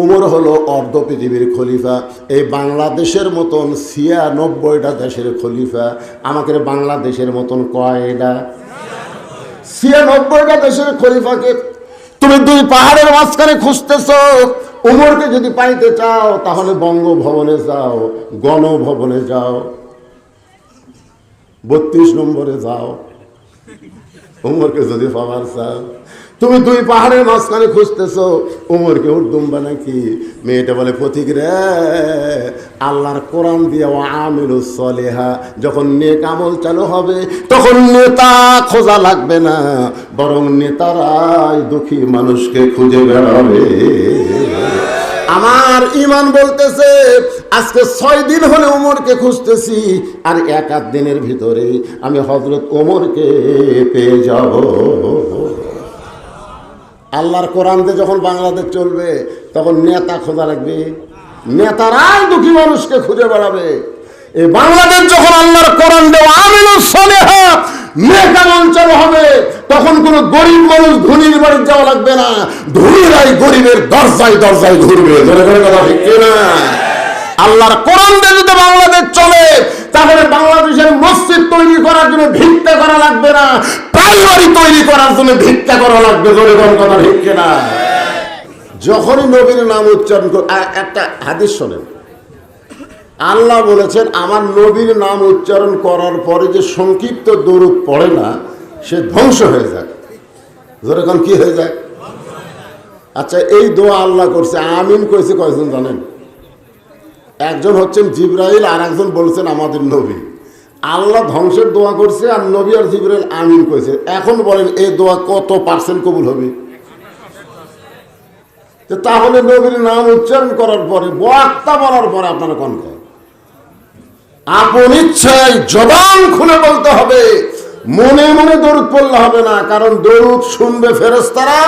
উমর হলো অর্ধ পৃথিবীর খলিফা। এই বাংলাদেশের মতন ৯৬টা দেশের খলিফা। আমাকে বাংলাদেশের মতন কয়টা? ৯৬টা দেশের খলিফাকে তুমি দুই পাহাড়ের মাঝখানে খুঁজতেছ। উমরকে যদি পাইতে চাও তাহলে বঙ্গভবনে যাও, গণভবনে যাও, ৩২ নম্বরে যাও। উমরকে যদি পাওয়ার চাও, তুমি দুই পাহাড়ের মাঝখানে খুঁজতেছ উমরকে উর্দুম্বা নাকি? মেয়েটা বলে পথিক রে, আল্লাহর কোরআন দিয়ে আমিলুস সলিহা, যখন নেক আমল চালু হবে তখন নেতা খোঁজা লাগবে না, বরং নেতারাই দুঃখী মানুষকে খুঁজে বেড়াবে। আমার ইমান বলতেছে আজকে ৬ দিন হলে উমরকে খুঁজতেছি, আর ১-৮ দিনের ভিতরে আমি হযরত ওমরকে পেয়ে যাব। আল্লাহর কোরআন দিয়ে যখন বাংলাদেশ চলবে তখন নেতা খোঁজা লাগবে, নেতারাই দুঃখী মানুষকে খুঁজে বেড়াবে। এই বাংলাদেশ যখন আল্লাহর কোরআন দিয়ে আমিলুস সলিহা নেক আমল চালু হবে, তখন কোনো গরিব মানুষ ধনীর বাড়ি যাওয়া লাগবে না, ধনীরাই গরিবের দরজায় দরজায় ঘুরবে। কথা ঠিক না? আল্লাহর কোরআন দিয়ে যদি বাংলাদেশ চলে তাহলে বাংলাদেশের মসজিদ তৈরি করার জন্য ভিক্ষা করা লাগবে না, প্রাইমারি তৈরি করার জন্য ভিক্ষা করা লাগবে। কথা ঠিক না? যখনই নবীর নাম উচ্চারণ করে, একটা হাদিস শোনেন, আল্লাহ বলেছেন আমার নবীর নাম উচ্চারণ করার পরে যে সংক্ষিপ্ত দরুদ পড়ে না সে ধ্বংস হয়ে যায়। যেরকম কি হয়ে যায়? আচ্ছা, এই দোয়া আল্লাহ করছে, আমিন কইছে কয়জন জানেন? একজন হচ্ছেন জিবরাইল, আর একজন বলছেন আমাদের নবী। আল্লাহ ধ্বংসের দোয়া করছে আর নবী আর জিবরাইল আমিন কইছে। এখন বলেন এই দোয়া কত % কবুল হবে? তাহলে নবীর নাম উচ্চারণ করার পরে, বক্তা বলার পরে আপনারা কোন আপন ইচ্ছায় জবান খুলে বলতে হবে, মনে মনে দরুদ পড়লে হবে না, কারণ দরুদ শুনবে ফেরেশতারা,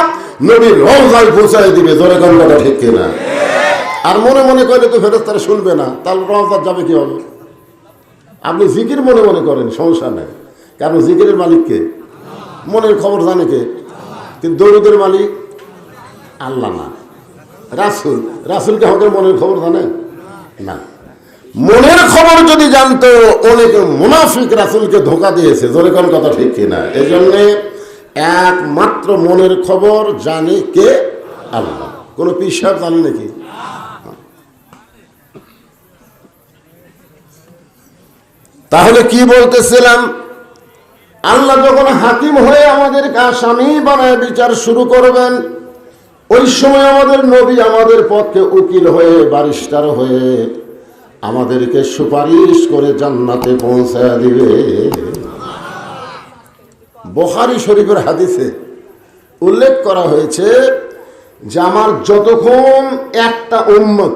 নবীর রওজায় পৌঁছায় দিবে। জোরে কোন কথা ঠিক কিনা? আর মনে মনে করলে তো ফেরেশতারা শুনবে না, তাহলে রওজায় যাবে কি হবে? আপনি জিকির মনে মনে করেন, সমস্যা নেই, কারণ জিকিরের মালিককে মনের খবর জানে কে? কিন্তু দরুদের মালিক আল্লাহ না, রাসূল। রাসূলকে হকের মনের খবর জানে না। মনের খবর যদি জানতো, অনেক মুনাফিক রাসূলকে ধোঁকা দিয়েছে। জোরে কোন কথা ঠিক কিনা? এই জন্য একমাত্র মনের খবর জানে কে? আল্লাহ। কোন পীর সাহেব জানে নাকি? তাহলে কি বলতেছিলাম, আল্লাহ যখন হাকিম হয়ে আমাদেরকে আসামি বানায় বিচার শুরু করবেন, ওই সময় আমাদের নবী আমাদের পক্ষে উকিল হয়ে, ব্যারিস্টার হয়ে আমাদেরকে সুপারিশ করে জান্নাতে পৌঁছায় দিবে। বুখারী শরীফের হাদিসে উল্লেখ করা হয়েছে যে আমার যতক্ষণ একটা উম্মত,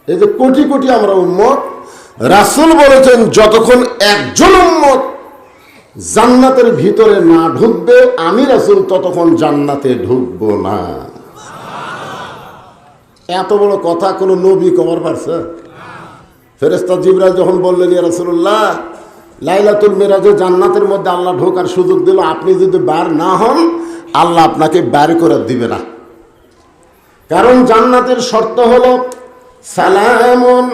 এই যে কোটি কোটি আমরা উম্মত, রাসূল বলেছেন যতক্ষণ একজন উম্মত জান্নাতের ভিতরে না ঢুকবে আমি রাসূল ততক্ষণ জান্নাতে ঢুকবো না। এত বড় কথা কোন নবী কবার পারছে? ফেরেশতা জিবরাইল যখন বললেন ইয়া রাসূলুল্লাহ, লাইলাতুল মিরাজে জান্নাতের মধ্যে আল্লাহ ঢোকার সুযোগ দিল, আপনি যদি বার না হন আল্লাহ আপনাকে বার করে দিবে না। কারণ জান্নাতের শর্ত হলো সালামুন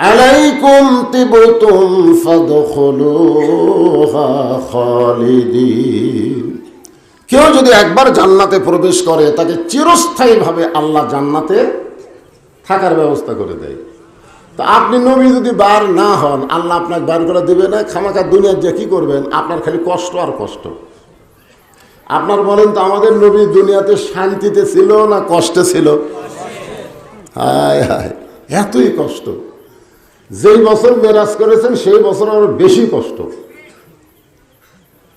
আলাইকুম তিবতুম ফাদখুলুহা খালিদিন। কেউ যদি একবার জান্নাতে প্রবেশ করে তাকে চিরস্থায়ীভাবে আল্লাহ জান্নাতে থাকার ব্যবস্থা করে দেয়। তো আপনি নবী যদি বার না হন আল্লাহ আপনাকে বার করে দেবে না। খামাখা দুনিয়ার যে কি করবেন, আপনার খালি কষ্ট আর কষ্ট। আপনার বলেন তো আমাদের নবী দুনিয়াতে শান্তিতে ছিল না কষ্টে ছিল? হায় হায়, এতই কষ্ট। যেই বছর মেরাজ করেছেন সেই বছর আরো বেশি কষ্ট।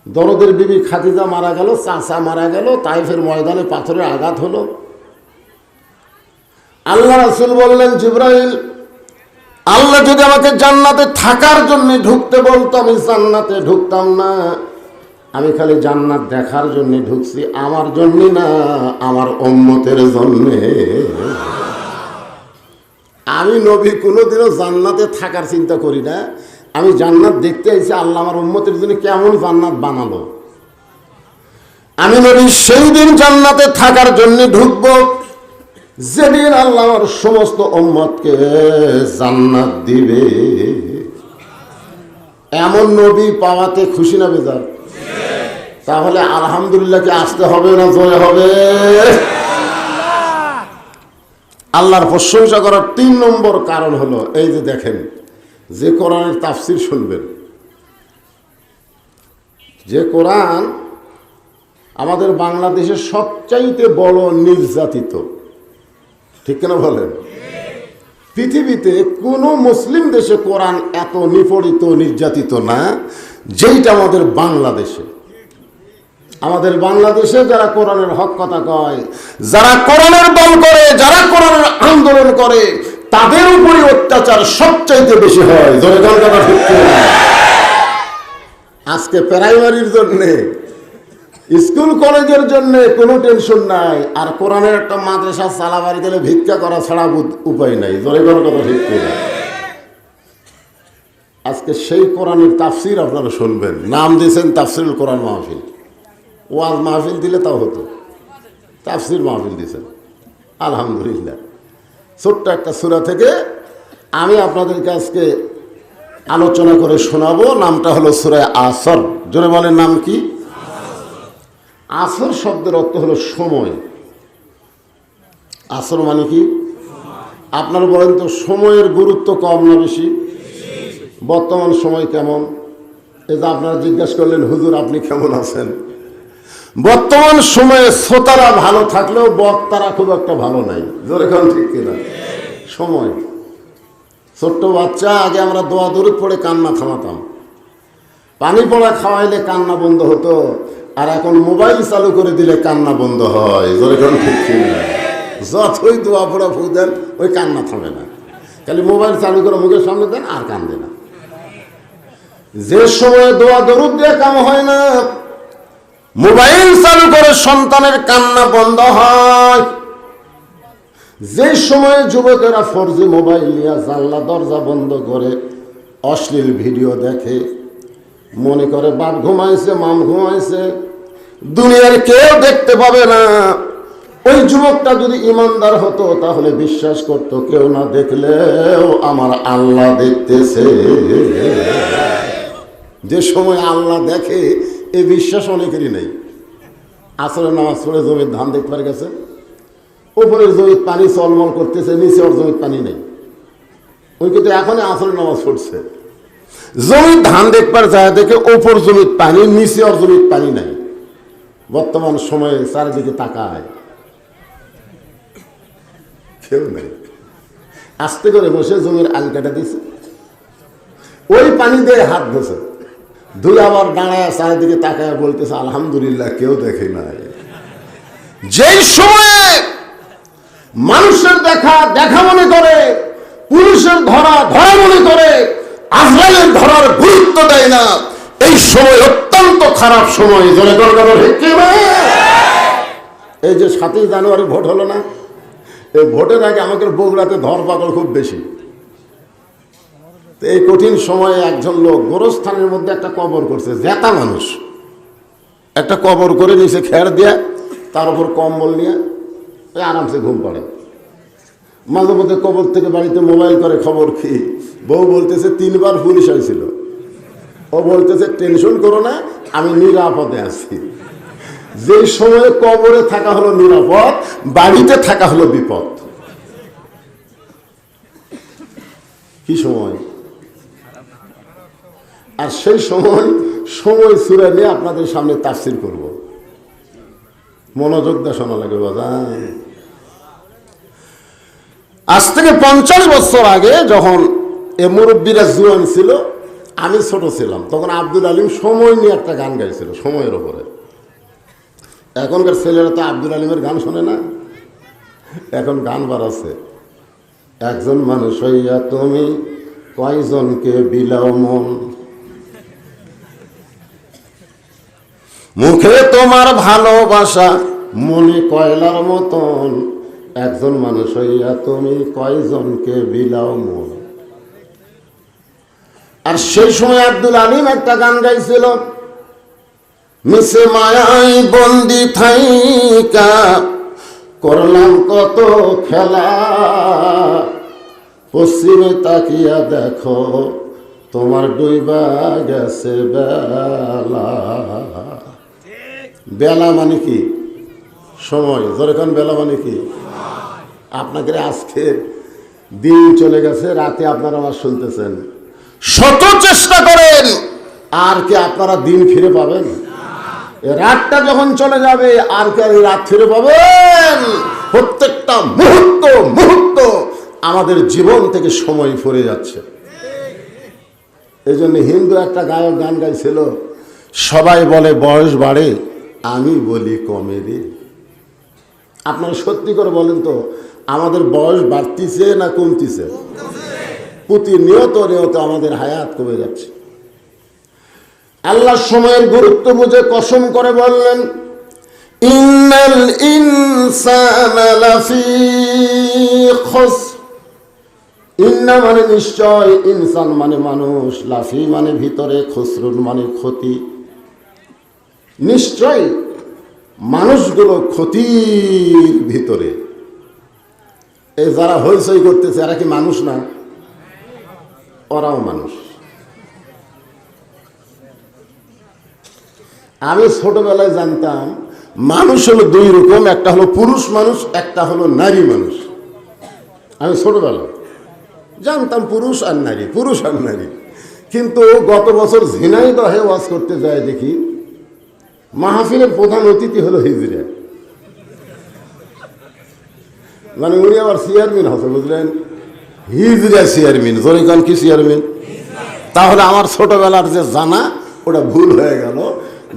দরদের বিবি খাদিজা মারা গেল, চাচা মারা গেল, তাইফের ময়দানে পাথরের আঘাত হলো। আল্লাহ রাসূল বললেন জিবরাইল, আল্লাহ যদি আমাকে জান্নাতে থাকার জন্য ঢুকতে বলতো আমি জান্নাতে ঢুকতাম না। আমি খালি জান্নাত দেখার জন্য ঢুকছি, আমার জন্য না, আমার উম্মতের জন্য। আমি নবী কোনোদিনও জান্নাতে থাকার চিন্তা করি না, আমি জান্নাত দেখতে আইছি আল্লাহ আমার উম্মতের জন্য কেমন জান্নাত বানালো। আমি নবী সেই দিন জান্নাতে থাকার জন্য ঢুকবো যেদিন আল্লাহ আমার সমস্ত উম্মতকে জান্নাত দিবে, এমন নবী পাওয়াতে খুশি না বেজার? তাহলে আলহামদুলিল্লাহ কি আসতে হবে না জয় হবে? আল্লাহর প্রশংসা করার 3 নম্বর কারণ হলো এই যে দেখেন, যে কোরআনের তাফসির শুনবেন, যে কোরআন আমাদের বাংলাদেশের সবচাইতে বড় নির্যাতিত, ঠিক কিনা বলেন? পৃথিবীতে কোনো মুসলিম দেশে কোরআন এত নিপীড়িত নির্যাতিত না যেইটা আমাদের বাংলাদেশে। আমাদের বাংলাদেশে যারা কোরআনের হক কথা কয়, যারা কোরআনের দল করে, যারা কোরআনের আন্দোলন করে, তাদের উপরে অত্যাচার সবচাইতে বেশি হয়। জোরে কোন কথা ঠিক না? আজকে প্রাইমারির জন্য, স্কুল কলেজের জন্য কোনো টেনশন নাই, আর কোরআনের একটা মাদ্রাসা চালাবার গেলে ভিক্ষা করা ছাড়া উপায় নাই। জোরে কোন কথা ঠিক না? আজকে সেই কোরআনের তাফসির আপনারা শুনবেন। নাম দিয়েছেন তাফসিরুল কোরআন মাহফিল। ওয়াজ মাহফিল দিলে তাও হতো, তাফসির মাহফিল দিয়েছেন। আলহামদুলিল্লাহ। ছোট্ট একটা সূরা থেকে আমি আপনাদেরকে আজকে আলোচনা করে শোনাবো। নামটা হলো সূরা আসর। জোরে বলেন, নাম কি? আসর শব্দের অর্থ হলো সময়। আসর মানে কি? আপনারা বলেন তো, সময়ের গুরুত্ব কম না বেশি? বর্তমান সময় কেমন? এই যে আপনারা জিজ্ঞাসা করলেন, হুজুর আপনি কেমন আছেন? বর্তমান সময়ে শ্রোতারা ভালো থাকলেও বক্তারা খুব একটা ভালো নাই। জোরে কোন ঠিক কিনা? সময়, ছোট্ট বাচ্চা আগে আমরা দোয়া দরুদ পড়ে কান্না থামাতাম, পানি পড়া খাওয়াইলে কান্না বন্ধ হতো, আর এখন মোবাইল চালু করে দিলে কান্না বন্ধ হয়। জোরে কোন ঠিক কিনা? যতই দোয়া পড়া ফু দেন ওই কান্না থামে না, খালি মোবাইল চালু করে মুখের সামনে দেন আর কান্দে না। যে সময়ে দোয়া দরুদ দিয়ে কাম হয় না, মোবাইল চালু করে সন্তানের কান্না বন্ধ হয়। যে সময়ে যুবকেরা ফরজি মোবাইল নিয়ে জানলা দরজা বন্ধ করে অশ্লীল ভিডিও দেখে, মনে করে বাপ ঘুমাইছে, মাম ঘুমাইছে, দুনিয়ার কেউ দেখতে পাবে না। ওই যুবকটা যদি ইমানদার হতো তাহলে বিশ্বাস করত, কেউ না দেখলেও আমার আল্লাহ দেখতেছে। যে সময় আল্লাহ দেখে এই বিশ্বাস অনেকেরই নেই। আসলে নামাজ পড়ে জমির ধান দেখবার গেছে, উপরের জমির পানি চলমল করতেছে, নিচে ওর জমির পানি নেই। ওই কিন্তু এখনই আসলে নামাজ পড়ছে, জমির ধান দেখবার যায় দেখে ওপর জমির পানি, নিচে ওর জমির পানি নাই। বর্তমান সময়ে চারিদিকে তাকায়, কেউ নেই। আস্তে করে বসে জমির আল কাটা দিছে, ওই পানি দিয়ে হাত ধোছে, ধুয়ে আবার দাঁড়ায় চারিদিকে তাকায় বলতেছে আলহামদুলিল্লাহ কেউ দেখে নাই। যেই সময়ে মানুষের দেখা মনে করে, পুরুষের ধরা মনে করে, আজরাইলের ধরার গুরুত্ব দেয় না, এই সময় অত্যন্ত খারাপ সময়। জনে দরকার। এই যে 7ই জানুয়ারি ভোট হলো না, এই ভোটের আগে আমাদের বগুড়াতে ধরপাকড় খুব বেশি। এই কঠিন সময়ে একজন লোক গোরস্থানের মধ্যে একটা কবর করছে, জেতা মানুষ একটা কবর করে নিচে খেয়ার দিয়ে তার উপর কম্বল নিয়ে আরামসে ঘুম পড়ে। মাঝে মধ্যে কবর থেকে বাড়িতে মোবাইল করে খবর কি, বউ বলতেছে 3 বার পুলিশ হয়েছিল, ও বলতেছে টেনশন করো না আমি নিরাপদে আছি। যে সময়ে কবরে থাকা হলো নিরাপদ, বাড়িতে থাকা হলো বিপদ। কি সময়! আর সেই সময় সূরা নিয়ে আপনাদের সামনে তাফসীর করব, মনোযোগ দিয়ে শোনা লাগে বাজান। আজ থেকে 50 বছর আগে যখন এ মুরব্বীরা জুয়ান ছিল, আমি ছোট ছিলাম, তখন আব্দুল আলিম সময় নিয়ে একটা গান গাইছিল, সময়ের ওপরে। এখনকার ছেলেরা তো আব্দুল আলিমের গান শোনে না, এখন গান বাড়াচ্ছে। একজন মানুষ হইয়া তুমি কয়জনকে বিলাও মন, মুখে তোমার ভালোবাসা মনে কয়লার মতন, একজন মানুষ হইয়া তুমি কয়জনকে বিলাও মন। আর সেই সময় আব্দুল আলিম একটা গান গাইছিল, মিশে মায়াই বন্দি থাইকা করলাম কত খেলা, পশ্চিমে তাকিয়া দেখো তোমার ডুইবা গেছে বেলা। বেলা মানে কি? সময়। যেরকম বেলা মানে কি? আপনাকে আজকে দিন চলে গেছে, রাতে আপনারা আমার শুনতেছেন, শত চেষ্টা করেন আর কি আপনারা দিন ফিরে পাবেন? রাতটা যখন চলে যাবে আর কি এই রাত ফিরে পাবেন? প্রত্যেকটা মুহূর্ত মুহূর্ত আমাদের জীবন থেকে সময় ফুরে যাচ্ছে। এই জন্য হিন্দু একটা গায়ক গান গাইছিল, সবাই বলে বয়স বাড়ে, আমি বলি কমে রে। আপনারা সত্যি করে বলেন তো, আমাদের বয়স বাড়তিছে না কমতিছে? প্রতিনিয়ত নিয়ত আমাদের হায়াত কমে যাচ্ছে। আল্লাহ সময়ের গুরুত্ব বুঝে কসম করে বললেন, ইন্নাল ইনসানা লাফি খুসর। ইন্না মানে নিশ্চয়, ইনসান মানে মানুষ, লাফি মানে ভিতরে, খুসরুন মানে ক্ষতি। নিশ্চয় মানুষগুলো ক্ষতির ভিতরে। এই যারা হইচই করতেছে এরা কি মানুষ না? ওরাও মানুষ। আমি ছোটবেলায় জানতাম মানুষ হলো দুই রকম, একটা হলো পুরুষ মানুষ, একটা হলো নারী মানুষ। আমি ছোটবেলায় জানতাম পুরুষ আর নারী, পুরুষ আর নারী। কিন্তু গত বছর ঝিনাইদহে ওয়াজ করতে যায় দেখি মাহফিলের প্রধান অতিথি হলো হিজড়া। মানে উনি আবার চেয়ারম্যান হচ্ছে, বুঝলেন? হিজড়া চেয়ারম্যান। জরিকান কি চেয়ারম্যান? তাহলে আমার ছোটবেলার যে জানা ওটা ভুল হয়ে গেল,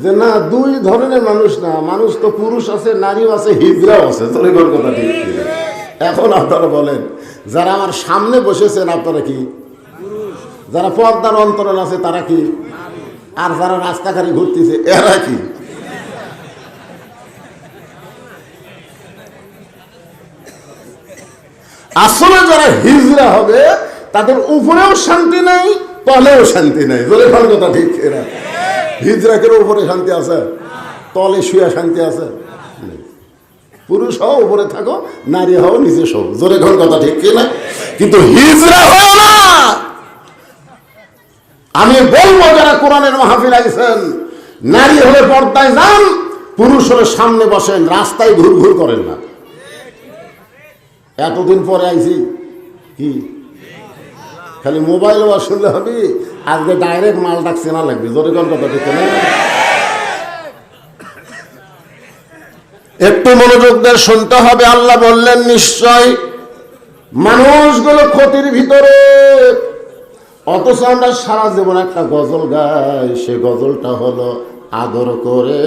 যে না দুই ধরনের মানুষ না, মানুষ তো পুরুষ আছে, নারীও আছে, হিজড়াও আছে। জরিকান কথা ঠিক। এখন আপনারা বলেন, যারা আমার সামনে বসেছেন আপনারা কি? যারা পর্দার অন্তরাল আছে তারা কি? আর যারা রাস্তাঘাটে ঘুরতেছে এরা কি? আসলে যারা হিজড়া হবে তাদের উপরেও শান্তি নেই, তলেও শান্তি নেই। বলে ভালো কথা ঠিক। এরা হিজড়াকের উপরে শান্তি আছে, তলে শুয়ে শান্তি আছে? পুরুষ হও উপরে থাকো, নারী হও নিচে শো। জোরে ঘর কথা ঠিক কিনা? কিন্তু হিজড়া হও না। আমি বলবো যারা কোরআনের মাহফিল আইছেন, নারী হলে পর্দায় যান, পুরুষ হলে সামনে বসেন, রাস্তায় ঘুর ঘুর করেন না। এতদিন পরে আইছি কি খালি মোবাইল ওয়াজ শুনলে হবে? আজকে ডাইরেক্ট মাল ডাক চেনা লাগবে। জোরে কোন কথা ঠিক না? একটু মনোযোগ দিয়ে শুনতে হবে। আল্লাহ বললেন নিশ্চয় মানুষগুলো ক্ষতির ভিতরে। অথচ আমরা সারা জীবন একটা গজল গাই, সে গজলটা হলো আদর করে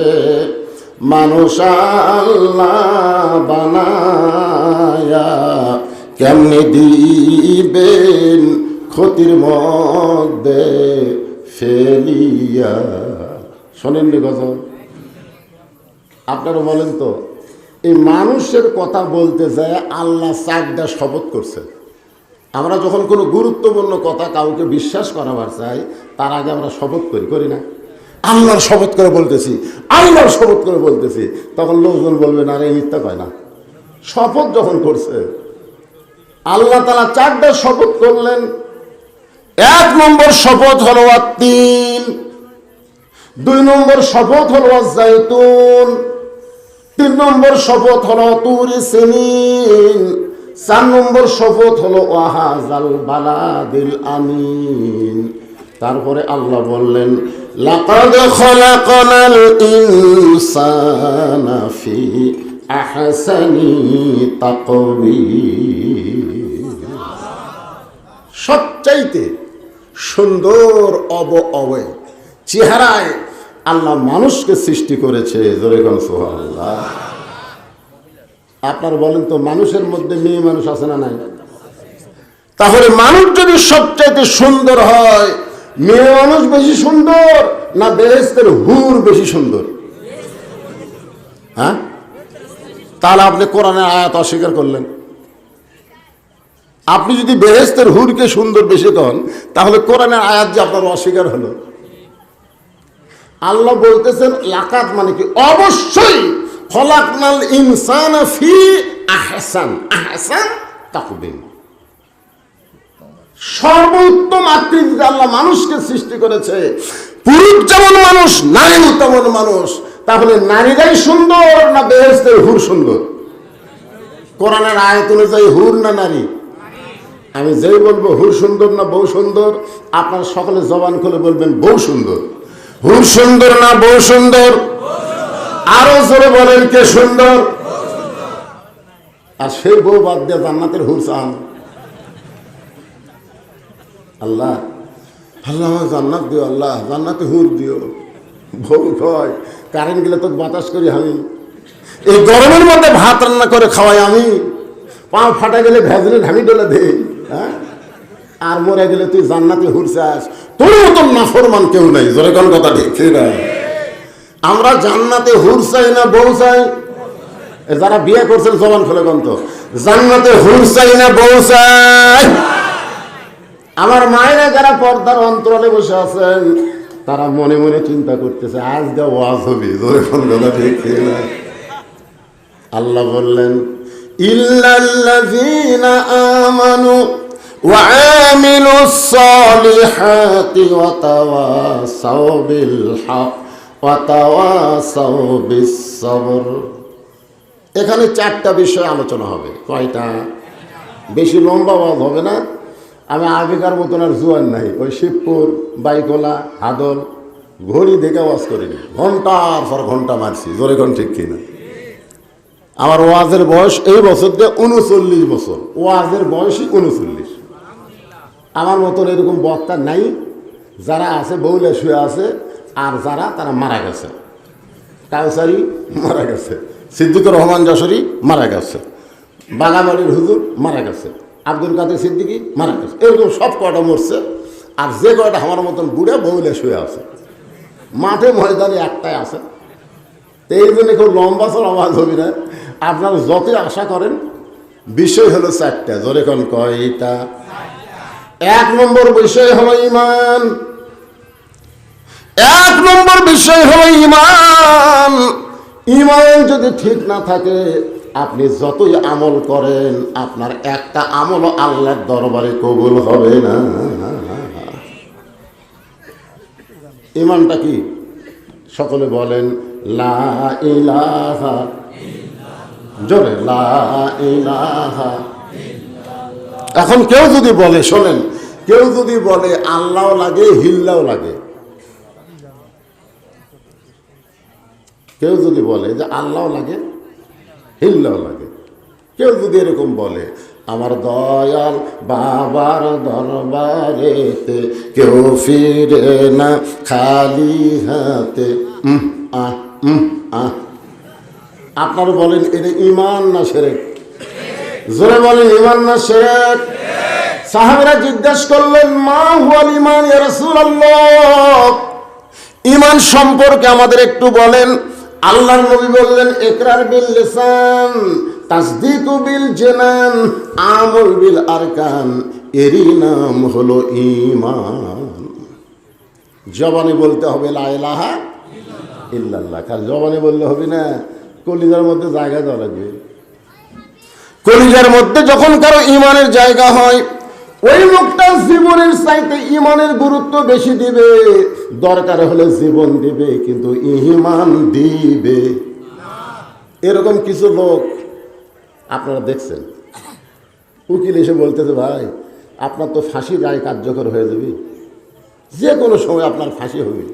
মানুষ আল্লাহ বানায়া কেমনে দিবেন ক্ষতির মধ্যে ফেলিয়া। শোনেননি গজল? আপনারা বলেন তো, এই মানুষের কথা বলতে যায় আল্লাহ 4টা শপথ করছে। আমরা যখন কোনো গুরুত্বপূর্ণ কথা কাউকে বিশ্বাস করাবার চাই, তার আগে আমরা শপথ করি না? আল্লাহর শপথ করে বলতেছি, আল্লাহর শপথ করে বলতেছি। তখন লোকজন বলবে না রে মিথ্যা কয় না। শপথ যখন করছে, আল্লাহ তাআলা 4টা শপথ করলেন। 1 নম্বর শপথ হলো আত-তিন, 2 নম্বর শপথ হলো আজ-জাইতুন, 3 নম্বর শপথ হলো তুরি সিনিন, 4 নম্বর শপথ হলো ওয়াহাজাল বালাদিল আমিন। তারপরে আল্লাহ বললেন লাকাদ খলাকনাল ইনসানা ফি আহসানি তাকওয়িম। সবচাইতে সুন্দর অবয়ব চেহারায় আল্লাহ মানুষকে সৃষ্টি করেছে। জোরে কোন সুবহানাল্লাহ। আপনারা বলেন তো, মানুষের মধ্যে মেয়ে মানুষ আছে না নাই? তাহলে মানুষ যদি সবচাইতে সুন্দর হয়, মেয়ে মানুষ বেশি সুন্দর না বেহেশতের হুর বেশি সুন্দর? হ্যাঁ? তাহলে আপনি কোরআনের আয়াত অস্বীকার করলেন। আপনি যদি বেহেশতের হুরকে সুন্দর বেশি কন, তাহলে কোরআনের আয়াত যে আপনার অস্বীকার হলো। আল্লাহ বলতেছেন লাকাত মানে কি? অবশ্যই খলাকনাল ইনসানা ফি আহসান তাকবীম। সর্বোত্তম আকৃতিতে আল্লাহ মানুষকে সৃষ্টি করেছে। পুরুষ যেমন মানুষ, নারীও তেমন মানুষ। তাহলে নারীরাই সুন্দর না বেহেশতের হুর সুন্দর? কোরআনের আয়াত অনুযায়ী হুর না নারী? আমি যেই বলবো হুর সুন্দর না বউ সুন্দর, আপনারা সকলে জবান খুলে বলবেন বউ সুন্দর। হুর সুন্দর না বউ সুন্দর? আরো জোরে বলেন কে সুন্দর? আর সেই বউ বাদ দিয়ে জান্নাতের হুর চান। আল্লাহ আল্লাহ আমার জান্নাত দিও, আল্লাহ জান্নাতে হুর দিও। বউ কয় কারেন্ট গেলে তো বাতাস করি আমি, এই গরমের মধ্যে ভাত রান্না করে খাওয়াই আমি, পা ফাটা গেলে ভেজলে ঘামি ডলে দেই, হ্যাঁ? আর মরে গেলে তুই জান্নাতে হুর চাস? তোর মতন নাফরমান কেউ নাই। জোরে কোন কথা ঠিক না? আমরা জান্নাতে হুর চাই না বউ চাই? যারা বিয়ে করছেন জবান খুলে গন্ত, জান্নাতে হুর চাই না বউ চাই? আমার মায়েরা যারা পর্দার অন্তরালে বসে আছেন, তারা মনে মনে চিন্তা করতেছে আজ যা ওয়াজ হবে। জোরে কোন কথা ঠিক না? আল্লাহ বললেন ইল্লাল্লাযীনা আমানু ওয়া আমিলুস সালিহাতি ওয়া তাওয়াসাউ বিল হক ওয়া তাওয়াসাউ বিস সবর। এখানে 4টা বিষয় আলোচনা হবে। কয়টা? বেশি লম্বা ওয়াজ হবে না। আমি আগেকার মতন আর জোয়ান নাই, ওই শিবপুর, বাইকোলা, হাদল ঘড়ি দেখে ওয়াজ করিনি, ঘন্টার পর ঘন্টা মারছি। জোরে কোন ঠিক কিনা? আমার ওয়াজের বয়স এই বছর দিয়ে 39 বছর। ওয়াজের বয়সই 39। আমার মতন এরকম বক্তা নাই। যারা আছে বউলে শুয়ে আছে, আর যারা তারা মারা গেছে। কাউসারি মারা গেছে, সিদ্দিকুর রহমান যশোরী মারা গেছে, বাগাবাড়ির হুজুর মারা গেছে, আব্দুল কাদের সিদ্দিকী মারা গেছে। এরকম সব কয়টা মরছে। আর যে কয়টা আমার মতন বুড়ে বউলে শুয়ে আছে, মাঠে ময়দানে একটাই আছে। এই জন্য খুব লম্বা চল আওয়াজ হবি না। আপনারা যতই আশা করেন, বিষয় হলো 4টা। জোরে কোন কয়টা? 1 নম্বর বিষয় হলো ঈমান। 1 নম্বর বিষয় হলো ঈমান। ঈমান যদি ঠিক না থাকে, আপনি যতই আমল করেন, আপনার একটা আমলও আল্লাহর দরবারে কবুল হবে না। ঈমানটা কি? সকলে বলেন লা ইলাহা, জোরে লা ইলাহা। এখন কেউ যদি বলে, শোনেন, কেউ যদি বলে আল্লাহ লাগে হিল্লাও লাগে, কেউ যদি বলে যে আল্লাহ লাগে হিল্লাও লাগে, কেউ যদি এরকম বলে, আমার দয়াল বাবার দরবারেতে কেউ ফিরে না খালি হাতে, আপনারা বলেন এটা ঈমান না শিরক? জোরে বলেন ঈমান না শিরক? সাহাবীরা জিজ্ঞাসা করলেন মা হুয়াল ঈমান ইয়া রাসূলুল্লাহ, ঈমান সম্পর্কে আমাদের একটু বলেন। আল্লাহর নবী বললেন ইকরার বিল লিসান, তাসদীকু বিল জানান, আমল বিল আরকান। এরই নাম হলো ঈমান। জবানে বলতে হবে লা ইলাহা ইল্লাল্লাহ। কার জবানে বললে হবে না, কলিজার মধ্যে জায়গা দেওয়া লাগবে। কলিজার মধ্যে যখন কারো ঈমানের জায়গা হয়, ওই লোকটা জীবনের চাইতে ঈমানের গুরুত্ব বেশি দিবে। দরকার হলে জীবন দিবে, কিন্তু ঈমান দিবে। এরকম কিছু লোক আপনারা দেখছেন, উকিল এসে বলতেছে ভাই আপনার তো ফাঁসির রায় কার্যকর হয়ে যাবে, যে কোনো সময় আপনার ফাঁসি হবে,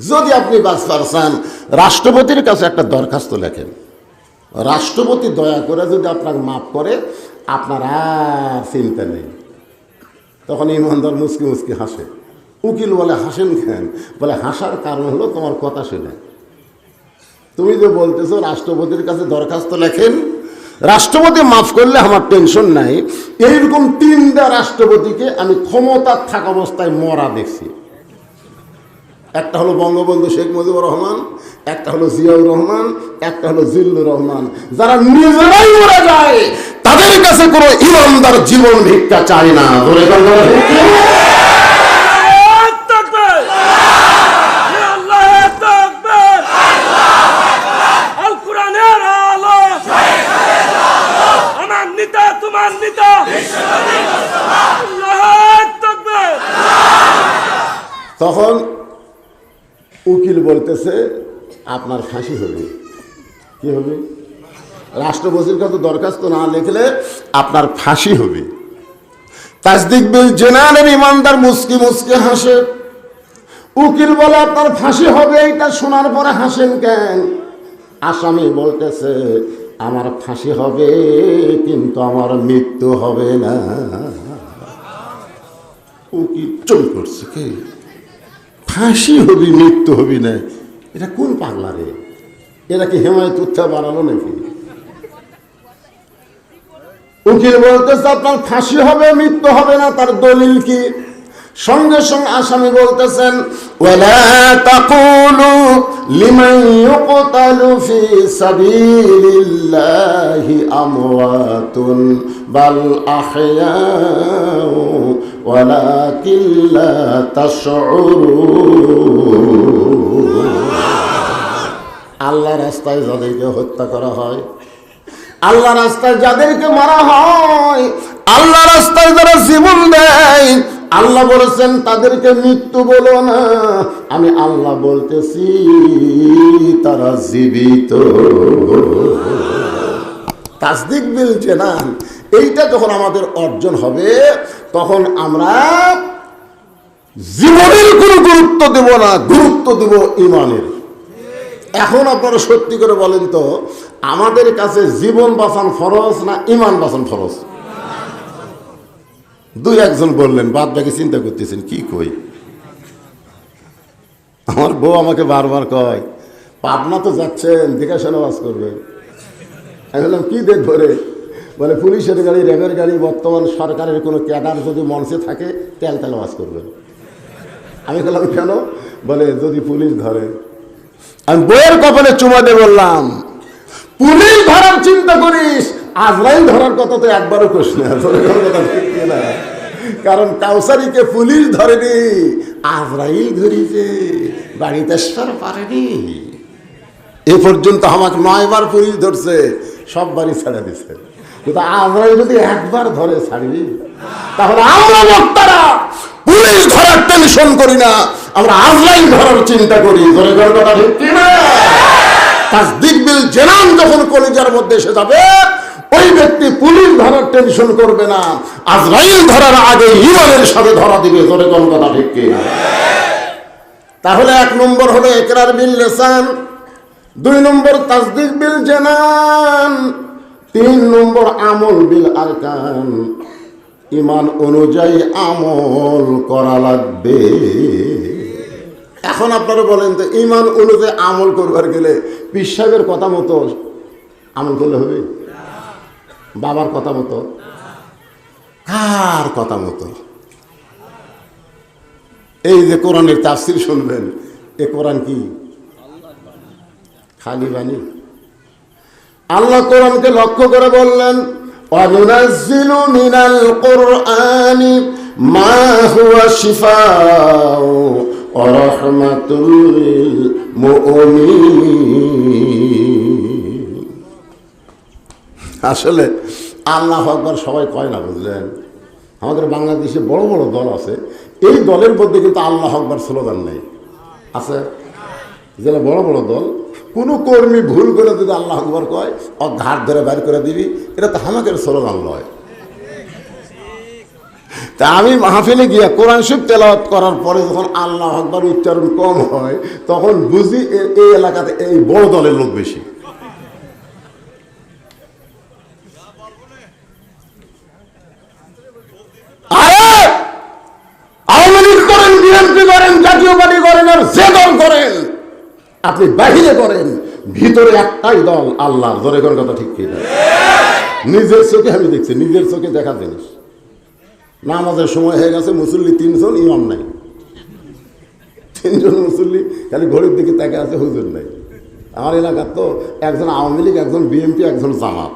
যদি আপনি বাঁচতে চান রাষ্ট্রপতির কাছে একটা দরখাস্ত লেখেন, রাষ্ট্রপতি দয়া করে যদি আপনাকে মাফ করে, আপনার আর চিন্তা নেই। তখন ইমানদার মুচকি মুচকি হাসে। উকিল বলে হাসেন কেন? বলে হাসার কারণ হলো তোমার কথা শুনে। তুমি যে বলতেছো রাষ্ট্রপতির কাছে দরখাস্ত লেখেন, রাষ্ট্রপতি মাফ করলে আমার টেনশন নাই। এইরকম 3টা রাষ্ট্রপতিকে আমি ক্ষমতা থাকা অবস্থায় মরা দেখছি। একটা হলো বঙ্গবন্ধু শেখ মুজিবুর রহমান, একটা হলো জিয়াউর রহমান, একটা হলো জিল্লুর রহমান। যারা নিজেরাই মরে যায়, তাদের কাছে কোনো ইমানদার জীবন ভিক্ষা চায় না। আল কোরআনের তখন উকিল বলতেছে আপনার ফাঁসি হবে। কি হবে? রাষ্ট্রপতির কাছে দরখাস্ত না লিখলে আপনার ফাঁসি হবে। তাসদিক বিল জেনানের ইমানদার মুস্কি মুস্কি হাসে। উকিল বলে আপনার ফাঁসি হবে, এইটা শোনার পরে হাসেন কেন? আসামি বলতেছে আমার ফাঁসি হবে কিন্তু আমার মৃত্যু হবে না। উকিল চুপ করছে, কে ফাঁসি হবি মৃত্যু হবি না, এটা কোন পাগলা রে? এরা কি হেমায়ত উত্থা বাড়ালো নাকি? উকিল বলতেছে আপনার ফাঁসি হবে মৃত্যু হবে না, তার দলিল কি? সঙ্গে সঙ্গে আসামি বলতেছেন ওয়ালা তাকুলু লিমান ইউকতালু ফি সাবিলিল্লাহি আমওয়াতুন বাল আহইয়াউ ওয়ালাকিন লা তাশউরুন। আল্লাহ রাস্তায় যাদেরকে হত্যা করা হয়, আল্লাহ রাস্তায় যাদেরকে মারা হয়, আল্লাহ রাস্তায় যারা জীবন দেয়, আল্লাহ বলেছেন তাদেরকে মৃত্যু বলো না, আমি আল্লাহ বলতেছি তারা জীবিত। তাসদিক বিল জেনান, এইটা যখন আমাদের অর্জন হবে তখন আমরা জীবনের কোনো গুরুত্ব দেব না, গুরুত্ব দেব ইমানের। এখন আপনারা সত্যি করে বলেন তো, আমাদের কাছে জীবন বাঁচান ফরজ না ইমান বাঁচান ফরজ? দুই একজন বললেন, বাদ বাকি চিন্তা করতেছেন কি কই। আমার বউ আমাকে বারবার কয় পাবনা তো যাচ্ছেন দেখাশোনা বাস করবে। আমি বললাম কি দেখবো রে? বলে পুলিশের গাড়ি র্যাবের গাড়ি বর্তমান সরকারের কোনো ক্যাডার যদি মঞ্চে থাকে তেল তেল বাস করবে। আমি বললাম কেন? বলে যদি পুলিশ ধরে। আমি বইয়ের কপালে চুমা দিয়ে বললাম পুলিশ ধরার চিন্তা করিস, আজরাইল ধরার কথা তো একবারও কোস না। কারণ কাউসারিকে পুলিশ ধরেনি, আজরাইল ধরিছে, বাড়িতে সর পারেনি। এ পর্যন্ত আমাকে 9 বার পুলিশ ধরছে, সব বাড়ি ছেড়ে দিছে, কিন্তু আজরাইল যদি একবার ধরে ছাড়বি? তাহলে আমরা বক্তারা পুলিশ ধরার টেনশন করি না, আমরা আজরাইল ধরার চিন্তা করি। তাসদিক বিল জেনান যখন কলিজার মধ্যে এসে যাবে, ওই ব্যক্তি পুলিশ ধরার টেনশন করবে না, আজরাইল ধরার আগে ইমানের সাথে ধরা দিবে। ধরে কোন কথা ঠিক কিনা? তাহলে 1 নম্বর হলো ইকরার বিল লিসান, 2 নম্বর তাসদিক বিল জেনান, 3 নম্বর আমল বিল আরকান। ইমান অনুযায়ী আমল করা লাগবে। এখন আপনারা বলেন তো, ইমান অনুযায়ী আমল করবার গেলে পীর সাহেবের কথা মতো আমল করলে হবে? বাবার কথা মতো? কার কথা মতো? এই যে কোরআনের তাফসীর শুনবেন, এ কোরআন কি খালি বাণী? আল্লাহ কোরআনকে লক্ষ্য করে বললেন ওয়ানুনাজ্জিলু মিনাল কুরআনি মা হুয়া শিফাউ ওয়া রাহমাতুল লিল মুমিনিন। আসলে আল্লাহু আকবার সবাই কয় না, বুঝলেন? আমাদের বাংলাদেশে বড় বড় দল আছে, এই দলের মধ্যে কিন্তু আল্লাহু আকবার স্লোগান নেই। আছে যেটা বড় বড় দল, কোনো কর্মী ভুল করে যদি আল্লাহু আকবার কয়, ওর ঘাট ধরে বাইর করে দিবি, এটা তো হামাকের স্লোগান নয়। তা আমি মাহফিলে গিয়ে কোরআন শরীফ তেলাওয়াত করার পরে যখন আল্লাহু আকবার উচ্চারণ কম হয়, তখন বুঝি এই এলাকাতে এই বড় দলের লোক বেশি। আওয়ামী লীগ করেন, বিএনপি করেন, জাতীয় পার্টি করেন, আর যে দল করেন, আপনি বাহিরে করেন, ভিতরে একটাই দল, আল্লাহ। জোরে কোন কথা ঠিক কিনা? নিজের চোখে আমি দেখছি, নিজের চোখে দেখা জিনিস। নামাজের সময় হয়ে গেছে, মুসল্লি 3 জন, ইমাম নাই। 3 জন মুসল্লি খালি ঘড়ির দিকে তাকে আছে, হুজুর নাই। আমার এলাকার তো একজন আওয়ামী লীগ, একজন বিএনপি, একজন জামাত।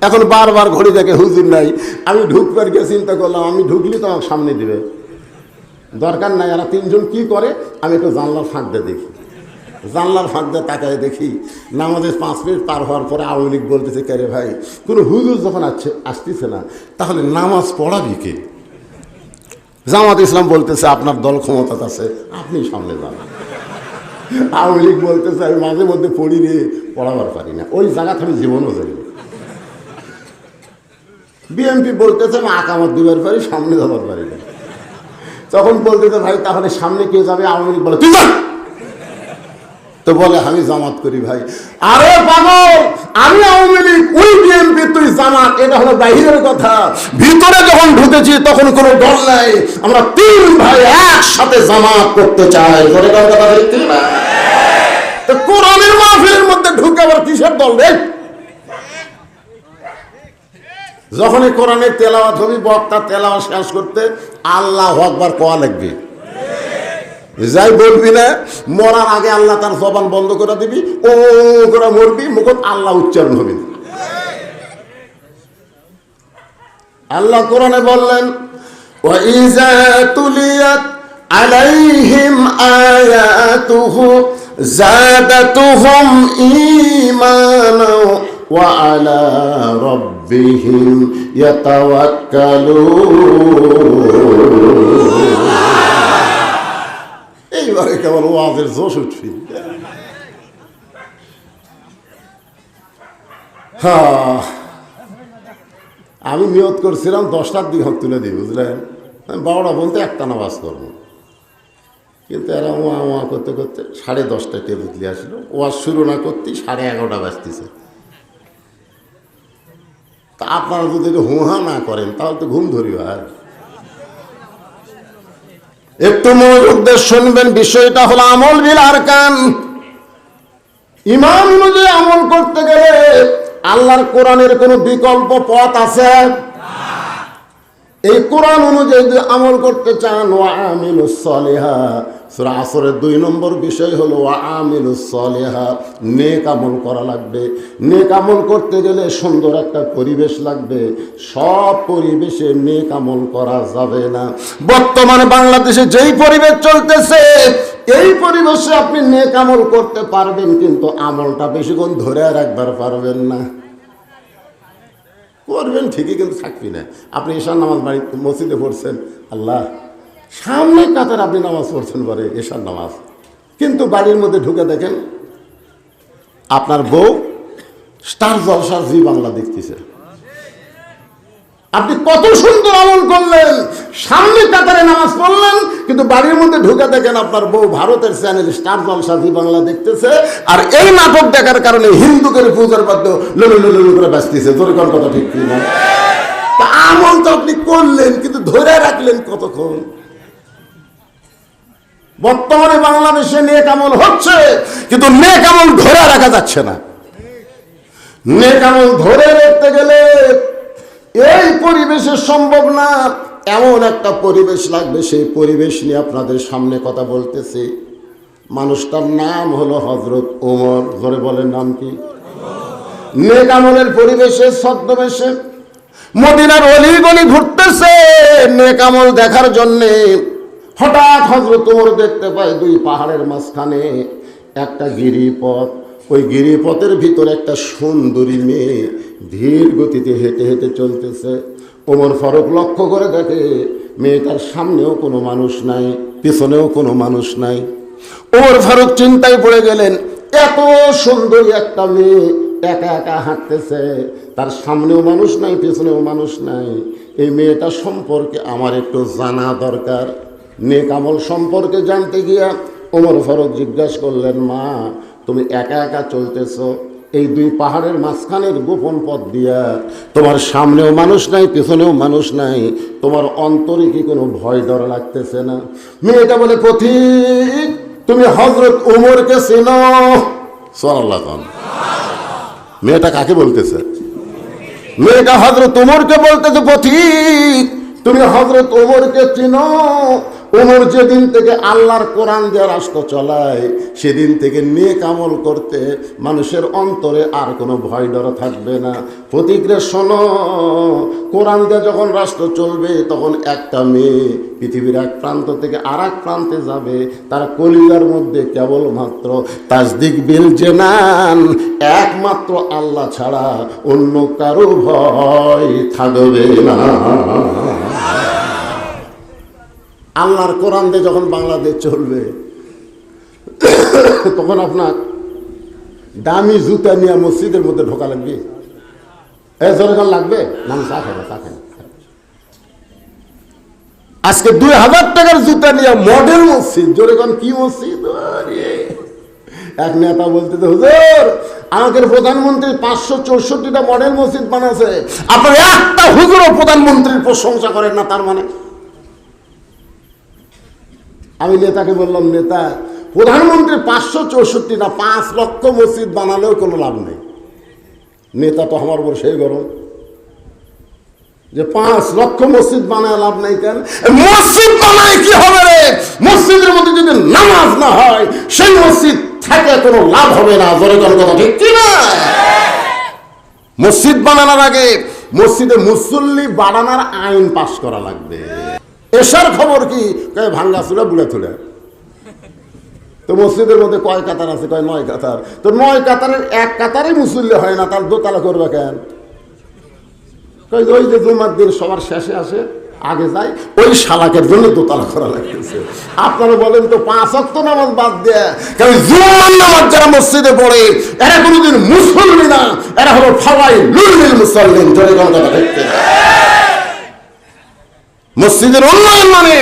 এখন বারবার ঘড়ি দেখে হুজুর নাই। আমি ঢুকবার গিয়ে চিন্তা করলাম, আমি ঢুকলি তো আমাকে সামনে দিবে, দরকার নাই। এরা 3 জন কি করে, আমি একটু জানলার ফাঁক দিয়ে দেখি। জানলার ফাঁক দিয়ে তাকায় দেখি নামাজের 5 মিনিট পার হওয়ার পরে আওয়ামী লীগ বলতেছে, কে রে ভাই, কোনো হুজুর যখন আসতেছে না তাহলে নামাজ পড়াবি কে? জামাত ইসলাম বলতেছে, আপনার দল ক্ষমতা আছে, আপনি সামনে যান। আওয়ামী লীগ বলতেছে, আমি মাঝে মধ্যে পড়ি রে, পড়াবার পারি না, ওই জায়গাতে আমি জীবনও যাই। বিএনপি বলতেছে, আমি আকামত দিবার পারি, সামনে যাবার পারি না। তখন বলতেছে, ভাই তাহলে সামনে কে যাবে? আওয়ামী লীগ বলে, তুই যা। তো বলে, আমি জামাত করি। ভাই, আরে পাগল, আমি আওয়ামী লীগ, ওই বিএনপি, তুই জামাত, এটা হলো বাহিরের কথা। ভিতরে যখন ঢুকেছি তখন কোনো দল নাই, আমরা 3 ভাই একসাথে জামাত করতে চাই। কথা ঠিক না? তো কোরআনের মাহফিলের মধ্যে ঢুকে আবার কিসের দল রে? যখনই কোরআনের তেলাওয়াত হবে, বক্তা তেলাওয়াত শেষ করতে আল্লাহু আকবার কোয়া লাগবে। যাই বলবি না, মরার আগে আল্লাহ তার জবান বন্ধ করে দিবি, ও করে মরবি, মুখ আল্লাহ উচ্চারণ হবে। আল্লাহ কোরআনে বললেন, ওয়া ইযা তুলিয়াত আলাইহিম আয়াতুহু যাদাতুহুম ঈমানা ওয়া আলা রাব্বিহিম ইয়াতাওয়াক্কালুন। এইবারে কেবল ওয়াজের জোশ উঠবি। হ্যাঁ, আমি নিয়ত করছিলাম 10টার দিকে হাত তুলে দিই, বুঝলেন? আমি 12টা পর্যন্ত একটা নামাজ করবো, কিন্তু এরা ওয়া করতে করতে 10:30টায় টেবিলে আসলো। ওয়াজ শুরু না করতেই 11:30 বাজতেছে। তা আপনারা যদি হুহা না করেন তাহলে তো ঘুম ধরি হয়। একটু মনোযোগ দিয়ে শুনবেন, বিষয়টা হলো আমল বিল আরকান। ইমান অনুযায়ী আমল করতে গেলে আল্লাহর কোরআনের কোনো বিকল্প পথ আছে? এই কোরআন অনুযায়ী যদি আমল করতে চান, ওয়া আমিলুস সলিহা, সূরা আসরের 2 নম্বর বিষয় হলো ওয়া আমিলুস সলিহা, নেক আমল করা লাগবে। নেক আমল করতে গেলে সুন্দর একটা পরিবেশ লাগবে। সব পরিবেশে নেক আমল করা যাবে না। বর্তমানে বাংলাদেশে যেই পরিবেশ চলতেছে, এই পরিবেশে আপনি নেক আমল করতে পারবেন, কিন্তু আমলটা বেশিক্ষণ ধরে রাখবার পারবেন না। করবেন ঠিকই, কিন্তু থাকবি না। আপনি এশার নামাজ বাড়ি মসজিদে পড়ছেন, আল্লাহ সামনে কাতার আপনি নামাজ পড়ছেন পরে এশার নামাজ, কিন্তু বাড়ির মধ্যে ঢুকে দেখেন আপনার বউ স্টার জলসার জি বাংলা দেখতেছে। আপনি কত সুন্দর আমল করলেন, সামনে কাতারে নামাজ পড়লেন, কিন্তু বাড়ির মধ্যে ঢুকে দেখেন আপনার বউ ভারতের চ্যানেল স্টার জলসা জি বাংলা দেখতেছে। আর এই নাটক দেখার কারণে হিন্দুদের পূজার বাদ্য লুলু লুলু করে বাঁচতেছে। তোর কোন কথা ঠিক না? তা আমল তো আপনি করলেন, কিন্তু ধরে রাখলেন কতক্ষণ? বর্তমানে বাংলাদেশে নেক আমল হচ্ছে, কিন্তু নেক আমল ধরে রাখা যাচ্ছে না। নেক আমল ধরে রাখতে গেলে এই পরিবেশে সম্ভব না। এমন একটা পরিবেশ লাগবে, সেই পরিবেশ নিয়ে আপনাদের সামনে কথা বলতেছি। মানুষটার নাম হলো হযরত ওমর। ধরে বলেন, নাম কি? নেক আমলের পরিবেশে ছদ্মবেশে মদিনার অলিগলি ঘুরতেছে নেক আমল দেখার জন্যে। হঠাৎ হযরত ওমর দেখতে পায় 2 পাহাড়ের মাঝখানে একটা গিরিপথ। ওই গিরিপথের ভিতরে একটা সুন্দরী মেয়ে ধীর গতিতে হেঁটে হেঁটে চলতেছে। ওমর ফারুক লক্ষ্য করে দেখে মেয়েটার সামনেও কোনো মানুষ নাই, পিছনেও কোনো মানুষ নাই। ওমর ফারুক চিন্তায় পড়ে গেলেন, এত সুন্দরী একটা মেয়ে একা একা হাঁটতেছে, তার সামনেও মানুষ নাই, পিছনেও মানুষ নাই। এই মেয়েটা সম্পর্কে আমার একটু জানা দরকার। নেক আমল সম্পর্কে জানতে গিয়া ওমর ফারুক জিজ্ঞাসা করলেন, মা তুমি একা একা চলতেছ এই 2 পাহাড়ের মাঝখানের গোপন পথ দিয়া, তোমার সামনেও মানুষ নাই, পেছনেও মানুষ নাই, তোমার অন্তরে কি কোনো ভয় ডর লাগতেছে না? মেয়েটা বলে, পথিক তুমি হযরত ওমরকে চেনো? সাল্লাল্লাহু আলাইহি। মেয়েটা কাকে বলতেছে? মেয়েটা হযরত ওমরকে বলতেছে, পথিক তুমি হযরত ওমরকে চিনো? ওমর যেদিন থেকে আল্লাহর কোরআন দিয়ে রাষ্ট্র চলায় সেদিন থেকে নেক আমল করতে মানুষের অন্তরে আর কোনো ভয় ডর থাকবে না। প্রতিক্রিয়া শোনো, কোরআন দিয়ে যখন রাষ্ট্র চলবে তখন একটা মেয়ে পৃথিবীর এক প্রান্ত থেকে আর এক প্রান্তে যাবে, তার কলিজার মধ্যে কেবলমাত্র তাসদিক বিল জেনান, একমাত্র আল্লাহ ছাড়া অন্য কারো ভয় থাকবে না। আল্লাহর কোরআন দিয়ে যখন বাংলাদেশ চলবে তখন আপনার দামি জুতা নিয়ে মসজিদের মধ্যে ঢোকা লাগবে, জোরেগান লাগবে না? চা খাবে, চা খাবে। আজকে 2000 টাকার জুতা নিয়ে মডেল মসজিদ, জোরেগান কি মসজিদ! এক নেতা বলতে, হুজুর আমাদের প্রধানমন্ত্রী 564টা মডেল মসজিদ বানাচ্ছে, আপনার একটা হুজুরও প্রধানমন্ত্রীর প্রশংসা করেন না, তার মানে? আমি নেতাকে বললাম, নেতা প্রধানমন্ত্রী 564 না 5 লক্ষ মসজিদ বানালেও কোনো লাভ নেই। নেতা তো আমার উপর সেই গরম যে 5 লক্ষ মসজিদ বানায় লাভ নাই। কেন? মসজিদ বানায় কি হবে রে? মসজিদের মধ্যে যদি নামাজ না হয় সেই মসজিদ থেকে কোনো লাভ হবে না। জোরে কোনো কথা ঠিক কি না? মসজিদ বানানোর আগে মসজিদে মুসল্লি বাড়ানোর আইন পাস করা লাগবে। এসার খবর কি? ভাঙ্গা চুলা বুড়ে তুলে। তো মসজিদের মধ্যে কয় কাতার আছে? কয় 9 কাতার। তো 9 কাতারের এক কাতারে মুসল্লি হয় না, তার দোতলা করবে কেন? ওই যে জুমার দিন সবার শেষে আসে, আগে যায়, ওই শালাকের জন্য দোতলা করা লাগতেছে। আপনারা বলেন তো 5 ওয়াক্ত নামাজ বাদ দেয়, কারণ জুমার নামাজ যারা মসজিদে পড়ে এরা কোনোদিন মুসল্লি না, এরা হলো ফাওয়াইলুল মুসাল্লিন। জোরে কথা দেখতে মসজিদের উন্নয়ন মানে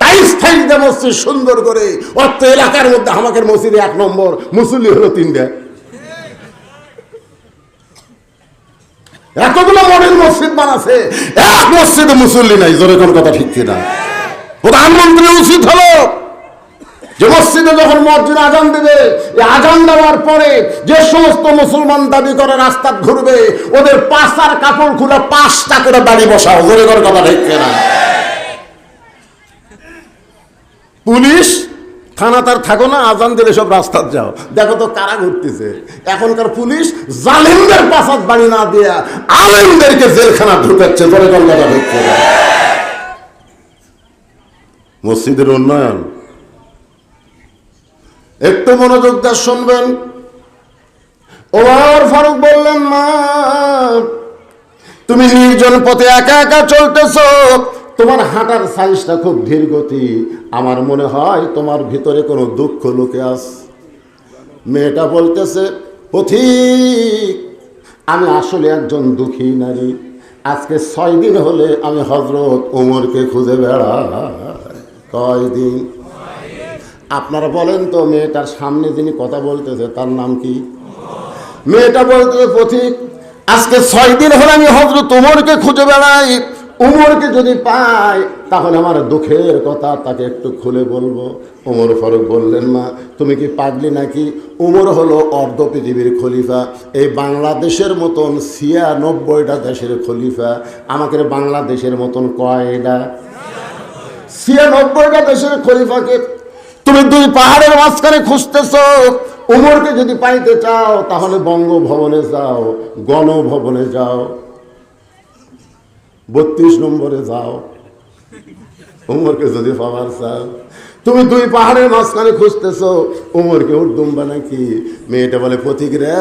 টাইলস ফাইল দিয়ে মসজিদ সুন্দর করে, অর্থ এলাকার মধ্যে আমাদের মসজিদে 1 নম্বর মুসল্লি হলো 3টা। এতগুলো মডেল মসজিদ বানাচ্ছে, এক মসজিদে মুসল্লি নাই। জোরে কোন কথা ঠিক কিনা? প্রধানমন্ত্রী উচিত হলো যে মসজিদে যখন মসজিদে আজান দেবে, আজান দেওয়ার পরে যে সমস্ত মুসলমান দাবি করে রাস্তা ঘুরবে, ওদের পাশার কাপড় খুলে 5টা করে দাঁড়িয়ে বসাও। জোরে কোন কথা ঠিক কিনা? পুলিশ থানা তার থাকো না, আজান দিলে সব রাস্তা যাও, দেখো তো কারা ঘুরতেছে। এখনকার পুলিশ জালেমদের পাশাত বাড়ি না দিয়া আলেমদেরকে জেলখানা ঢুকাচ্ছে। জোরে কোন কথা ঠিক কিনা? মসজিদের উন্নয়ন একটু মনোযোগ দিয়ে শুনবেন। ওমর ফারুক বললেন, মা তুমি নির্জন পথে একা একা চলতেছ, তোমার হাঁটার সাইজটা খুব ধীর গতি, আমার মনে হয় তোমার ভিতরে কোনো দুঃখ লুকে আছে। মেয়েটা বলতেছে, পথিক আমি আসলে একজন দুঃখী নারী, আজকে 6 দিন হলে আমি হযরত ওমরকে খুঁজে বেড়াই। কয়দিন? আপনারা বলেন তো, মেয়েটার সামনে যিনি কথা বলতেছে তার নাম কি? মেয়েটা বলতেছে, পথিক আজকে 6 দিন হলে আমি হযরত ওমরকে খুঁজে বেড়াই, উমরকে যদি পাই তাহলে আমার দুঃখের কথা তাকে একটু খুলে বলবো। ওমর ফারুক বললেন, মা তুমি কি পাগলি নাকি? উমর হলো অর্ধ পৃথিবীর খলিফা, এই বাংলাদেশের মতন 96টা দেশের খলিফা। আমাকে বাংলাদেশের মতন কয়টা? 96টা দেশের খলিফাকে তুমি 2 পাহাড়ের মাঝখানে খুঁজতেছ। উমরকে যদি পাইতে চাও তাহলে বঙ্গভবনে যাও, গণভবনে যাও, 32 নম্বরে যাও। উমরকে যদি পাওয়ার চাও, তুমি 2 পাহাড়ের মাঝখানে খুঁজতেছো, উমরকে উর্দুম্বা নাকি? মেয়েটা বলে, পথিক রে,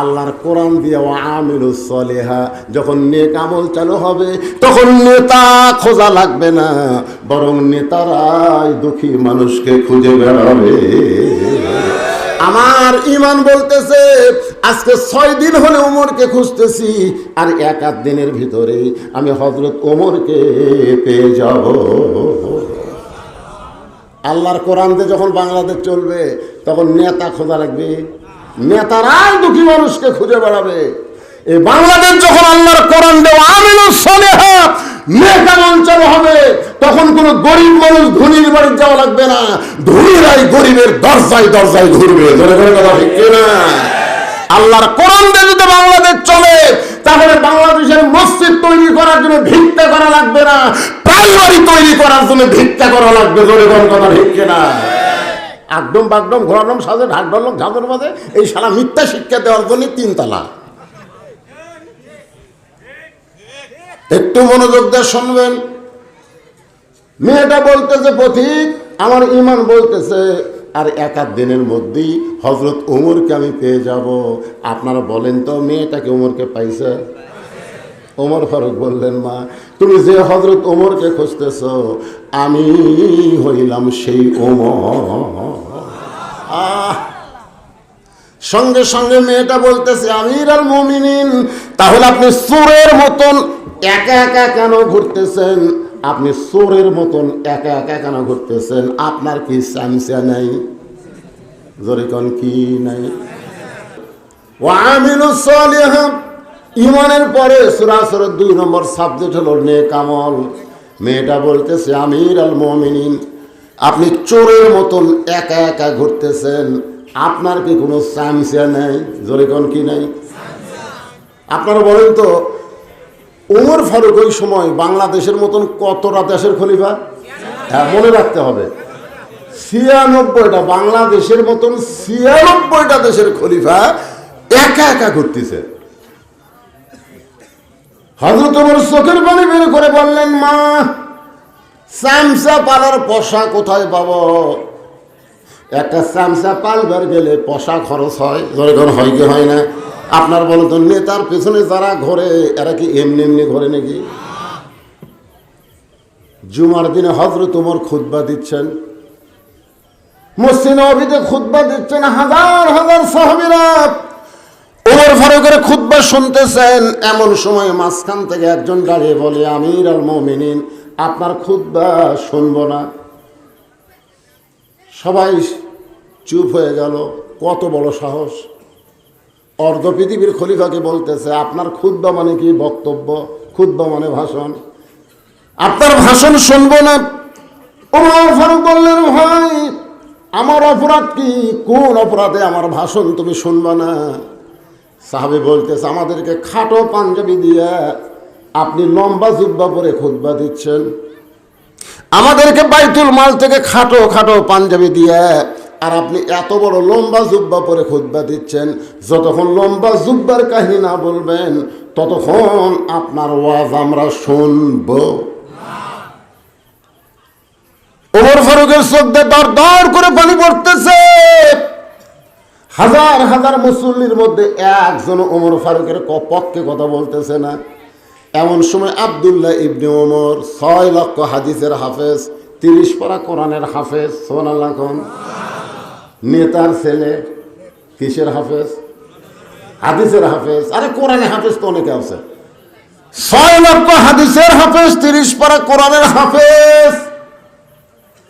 আল্লাহর কোরআন দিয়ে আমিলুস সলিহা, যখন নেক আমল চালু হবে তখন নেতা খোঁজা লাগবে না, বরং নেতারাই দুঃখী মানুষকে খুঁজে বেড়াবে। আমার ইমান বলতেছে আজকে 6 দিন হলে ওমরকে খুঁজতেছি, আর 1-8 দিনের ভিতরে আমি হযরত ওমরকে পেয়ে যাব। আল্লাহর কোরআন দিয়ে যখন বাংলাদেশ চলবে তখন নেতা খোঁজা লাগবে, নেতারাই দুঃখী মানুষকে খুঁজে বেড়াবে। এই বাংলাদেশ যখন আল্লাহর কোরআন দেওয়া আমিলুস সলিহা নেক আমল চালু হবে, তখন কোন গরিব মানুষ ধনীর বাড়ি যাওয়া লাগবে না, ধনীরাই গরিবের দরজায় দরজায় ঘুরবে। ধরে ধরে কথা ঠিক না? আল্লাহর কোরআন দিয়ে যদি বাংলাদেশ চলে, তা তাহলে বাংলাদেশের মসজিদ তৈরি করার জন্য ভিক্ষা করা লাগবে না, প্রাইমারি তৈরি করার জন্য ভিক্ষা করা লাগবে। জোরে কোন কথা ঠিক কিনা? একদম বাগডম ঘোরাডম সাজে ঢাক ঢালক ঝাঁদের মাঝে এই শালা মিথ্যা শিক্ষা দেওয়ার জন্য 3 তালা। একটু মনোযোগ দিয়ে শুনবেন। মেয়েটা বলতেছে পথিক আমার ইমান বলতেছে আর 1-8 দিনের মধ্যেই হযরত ওমরকে আমি পেয়ে যাব। আপনারা বলেন তো মেয়েটাকে ওমরকে পাইছে? ওমর ফারুক বললেন মা তুমি যে হযরত ওমরকে খুঁজতেছ আমি হইলাম সেই ওমর। সঙ্গে সঙ্গে মেয়েটা বলতেছে আমিরুল মুমিনিন তাহলে আপনি চোরের মতন একা একা কেন ঘুরতেছেন? আপনি চোরের মতন একা একা কেন ঘুরতেছেন? আপনার কি চামচা নাই? জোরে কোন কি নাই? ওয়া আমিলুস সালিহাত ইমানের পরে সূরা 2 নম্বর সাবজেক্ট হলো নেক আমল। মেয়েটা বলতেছে আমিরুল মুমিনিন আপনি চোরের মতন একা একা ঘুরতেছেন, আপনার কি কোনো চামচা নাই? জোরে কোন কি নাই? আপনারা বলেন তো ওমর ফারুক ওই সময় বাংলাদেশের মতন কতটা দেশের খলিফা? হ্যাঁ মনে রাখতে হবে 96টা বাংলাদেশের মতন 96টা দেশের খলিফা একা একা ঘুরতেছে। হযরত ওমর চোখের পানি বের করে বললেন মা চামচা পালার পয়সা কোথায় পাবো? একটা চামচা পালবার গেলে পয়সা খরচ হয়, যখন হয় কি হয় না? আপনার বলেন তো নেতার পেছনে যারা ঘোরে এরা কি এমনি এমনি ঘোরে নাকি? জুমার দিনে হযরত ওমর খুতবা দিচ্ছেন, মসজিদে নববীতে খুতবা দিচ্ছেন, হাজার হাজার সাহাবীরা ওমর ফারুকের খুতবা শুনতেছেন। এমন সময় মাঝখান থেকে একজন দাঁড়িয়ে বলে আমিরুল মুমিনিন আপনার খুতবা শুনবো না। সবাই চুপ হয়ে গেল। কত বড় সাহস! অর্ধ পৃথিবীর খলিফাকে বলতেছে আপনার খুতবা মানে কি? বক্তব্য। খুতবা মানে ভাষণ। আপনার ভাষণ শুনবো না। ওমর ফারুক বললেন ভাই আমার অপরাধ কি? কোন অপরাধে আমার ভাষণ তুমি শুনবা না? সাহাবী বলতেছে আমাদেরকে খাটো পাঞ্জাবি দিয়ে আপনি লম্বা জুব্বা পরে খুতবা দিচ্ছেন, আমাদেরকে বাইতুল মাল থেকে খাটো খাটো পাঞ্জাবি দিয়ে আর আপনি এত বড় লম্বা জুব্বা পরে খুতবা দিচ্ছেন। যতক্ষণ লম্বা জুব্বার কাহিনী না বলবেন ততক্ষণ আপনার ওয়াজ আমরা শুনব। ওমর ফারুকের চোখ দিয়ে দর দর করে পানি পড়তেছে। হাজার হাজার মুসল্লির মধ্যে একজন ওমর ফারুকের পক্ষে কথা বলতেছে না। এমন সময় আব্দুল্লাহ ইবনে ওমর 6 লক্ষ হাদিসের হাফেজ, 30 পারা কোরআনের হাফেজ, সুবহানাল্লাহ কোন নেতার ছেলে কিসের হাফেজ? হাদিসের হাফেজ। আরে কোরআনের হাফেজ তো অনেকে আছে। 6 লক্ষ হাদিসের হাফেজ, 30 পারা কোরআনের হাফেজ।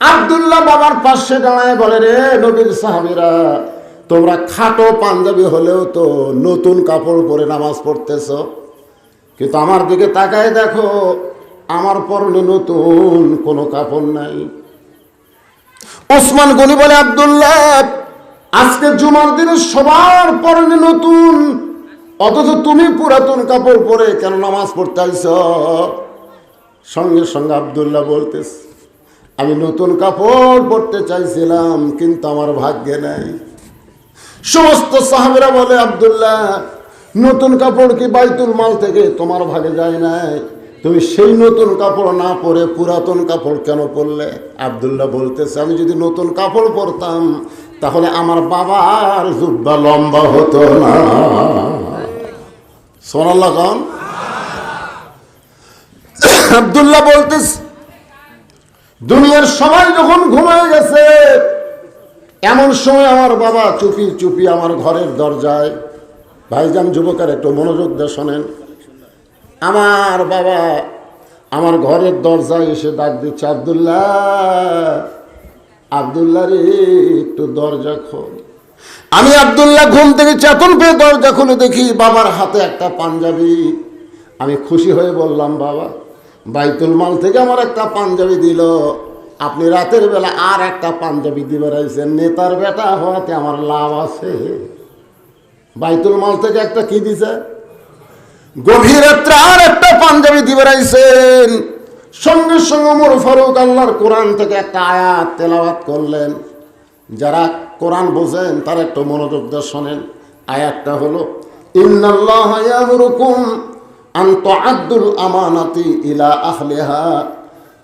আব্দুল্লাহ বাবার পাশে দাঁড়ায় বলে রে নবীর সাহাবীরা তোমরা খাটো পাঞ্জাবি হলেও তো নতুন কাপড় পরে নামাজ পড়তেছ, কিন্তু আমার দিকে তাকায় দেখো আমার পরনে নতুন কোনো কাপড় নাই। ওসমান গনি বলে আব্দুল্লাহ আজকে জুমার দিনে সবার পরনে নতুন, অথচ তুমি পুরাতন কাপড় পরে কেন নামাজ পড়তে আইছ? সঙ্গে সঙ্গে আব্দুল্লাহ বলতেছ আমি নতুন কাপড় পরতে চাইছিলাম কিন্তু আমার ভাগ্যে নাই। সমস্ত সাহাবীরা বলে আব্দুল্লাহ নতুন কাপড় কি বাইতুল মাল থেকে তোমার ভাগে যায় নাই? তুমি সেই নতুন কাপড় না পরে পুরাতন কাপড় কেন পরলে? আব্দুল্লাহ বলতেছে আমি যদি নতুন কাপড় পরতাম তাহলে আমার বাবার জুব্বা লম্বা হতো না। সুবহানাল্লাহ কোন? আব্দুল্লাহ বলতেছে দুনিয়ার সবাই যখন ঘুমায় গেছে এমন সময় আমার বাবা চুপি চুপি আমার ঘরের দরজায়, ভাইজান যুবকের একটু মনোযোগ দিয়ে শোনেন, আমার বাবা আমার ঘরের দরজায় এসে ডাক দিচ্ছে আব্দুল্লাহ আব্দুল্লাহ রে একটু দরজা খোল। আমি আব্দুল্লাহ ঘুম থেকে চেতন পেয়ে দরজা খুলে দেখি বাবার হাতে একটা পাঞ্জাবি। আমি খুশি হয়ে বললাম বাবা বাইতুল মাল থেকে আমার একটা পাঞ্জাবি দিল, আপনি রাতের বেলা আর একটা পাঞ্জাবি দিয়ে বেড়াইছেন, নেতার বেটা হওয়াতে আমার লাভ আছে। বাইতুল মাল থেকে একটা কি দিছে? গভীর রাত্রে আর একটা পাঞ্জাবি দিবে রাইছেন, সঙ্গে সঙ্গে ওমর ফারুক আল্লাহর কোরআন থেকে একটা আয়াত তেলাওয়াত করলেন। যারা কোরআন বোঝেন তারা একটু মনোযোগ দিয়ে শোনেন। আয়াতটা হলো, ইন্নাল্লাহা ইয়ামুরুকুম আন তুআদ্দুল আমানাতি ইলা আহলিহা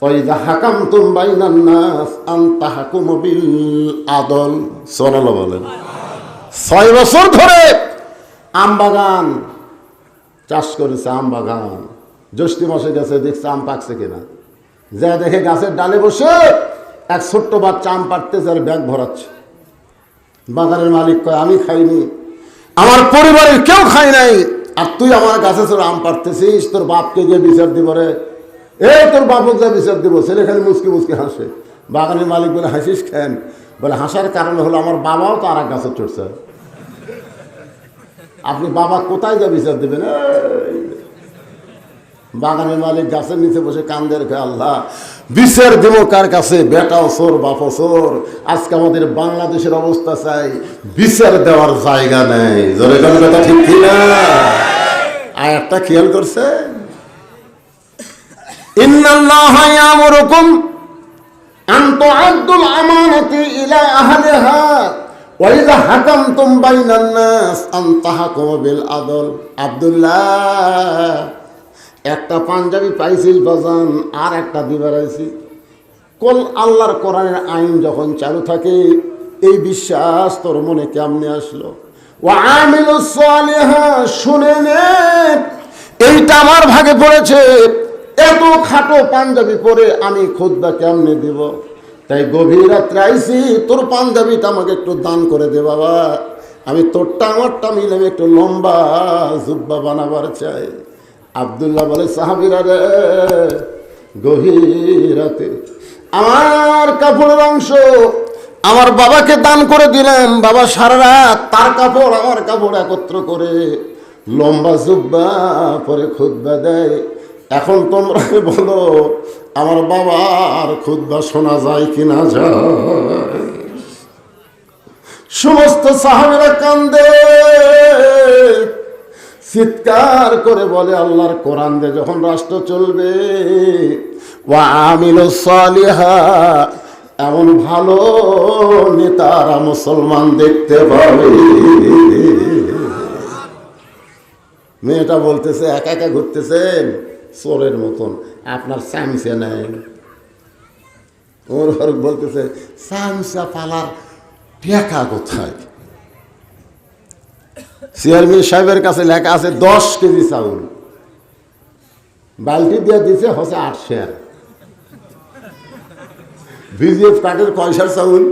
ওয়া ইযা হাকামতুম বাইনান নাস আন তাহকুমু বিল আদল। সুবহানাল্লাহ বলেন। 6 বছর ধরে আম বাগান চাষ করেছে, আম বাগান। জ্যৈষ্ঠ মাসে গেছে, দেখছে আম পাকছে কিনা, যা দেখে গাছের ডালে বসে এক ছোট্ট বাচ্চা আম পাড়তেছে আর ব্যাগ ভরাচ্ছে। বাগানের মালিক কয়, আমি খাইনি, আমার পরিবারের কেউ খাই নাই, আর তুই আমার গাছে চড়ে আম পাড়তেছিস, তোর বাপকে গিয়ে বিচার দিব রে, এই তোর বাপক যা বিচার দিব। ছেলে খালি মুসকি মুসকি হাসে। বাগানের মালিক বলে, হাসিস কেন? বলে, হাসার কারণ হলো আমার বাবাও তো আর এক গাছে চড়ছে, আপনি বাবা কোথায় যা বিচার দেবেন? বাগানের মালিক গাছের নিচে বসে কান্দে রেখে, আল্লাহ বিচার দেব কার কাছে? বেটাও চোর, বাপও চোর। আজকে আমাদের বাংলাদেশের অবস্থা চাই, বিচার দেওয়ার জায়গা নেই। জোরে কোন কথা ঠিক কিনা? আয়াতটা খেয়াল করছে, ইন্নাল্লাহা ইয়ামুরুকুম আন তুআদ্দুল আমানাতি ইলা আহলিহা ওয়া ইযা হাকামতুম বাইনান নাস আন তাহকুমু বিল আদল। আব্দুল্লাহ, একটা পাঞ্জাবি পাইছিস বাজান, আর একটা দিবার আইছি। কোন আল্লাহর কোরআনের আইন যখন চালু থাকে, এই বিশ্বাস তোর মনে কেমনে আসলো? ওয়া আমিলুস সালিহাত, শুনে নে, এইটা আমার ভাগে পড়েছে। এত খাটো পাঞ্জাবি পরে আমি খুতবা কেমনে দিব? তাই গভীর রাত্রে আইছি, তোর পাঞ্জাবিটা আমাকে একটু দান করে দে বাবা। আমি তোরটা আমারটা মিলে একটু লম্বা জুব্বা বানাবার চাই। আব্দুল্লাহ বলে, সাহাবীরা রে, গভীর রাতে আমার কাপড়ের অংশ আমার বাবাকে দান করে দিলাম। বাবা সারা রাত তার কাপড় আমার কাপড় একত্র করে লম্বা জুব্বা পরে খুতবা দেয়। এখন তোমরা বলো, আমার বাবার খুতবা শোনা যায় কিনা যায়? সমস্ত সাহাবীরা কান্দে, চিৎকার করে বলে, আল্লাহর কোরআন দিয়ে যখন রাষ্ট্র চলবে, ওয়া আমিলুস সালিহাত, এমন ভালো নেতারা মুসলমান দেখতে পাবে। মেয়েটা বলতেছে, একা একা ঘুরতেছেন চোরের মতন, আপনার চামচা নেই। ওর ফারুক বলতেছে, চামচা পালার টাকা কোথায়? চেয়ারম্যান সাহেবের কাছে লেখা আছে 10 কেজি চাউল, বালতি দিয়ে দিছে হচ্ছে 8 শেয়ার। বিজিএফ কার্ডের কয়সার চাউল?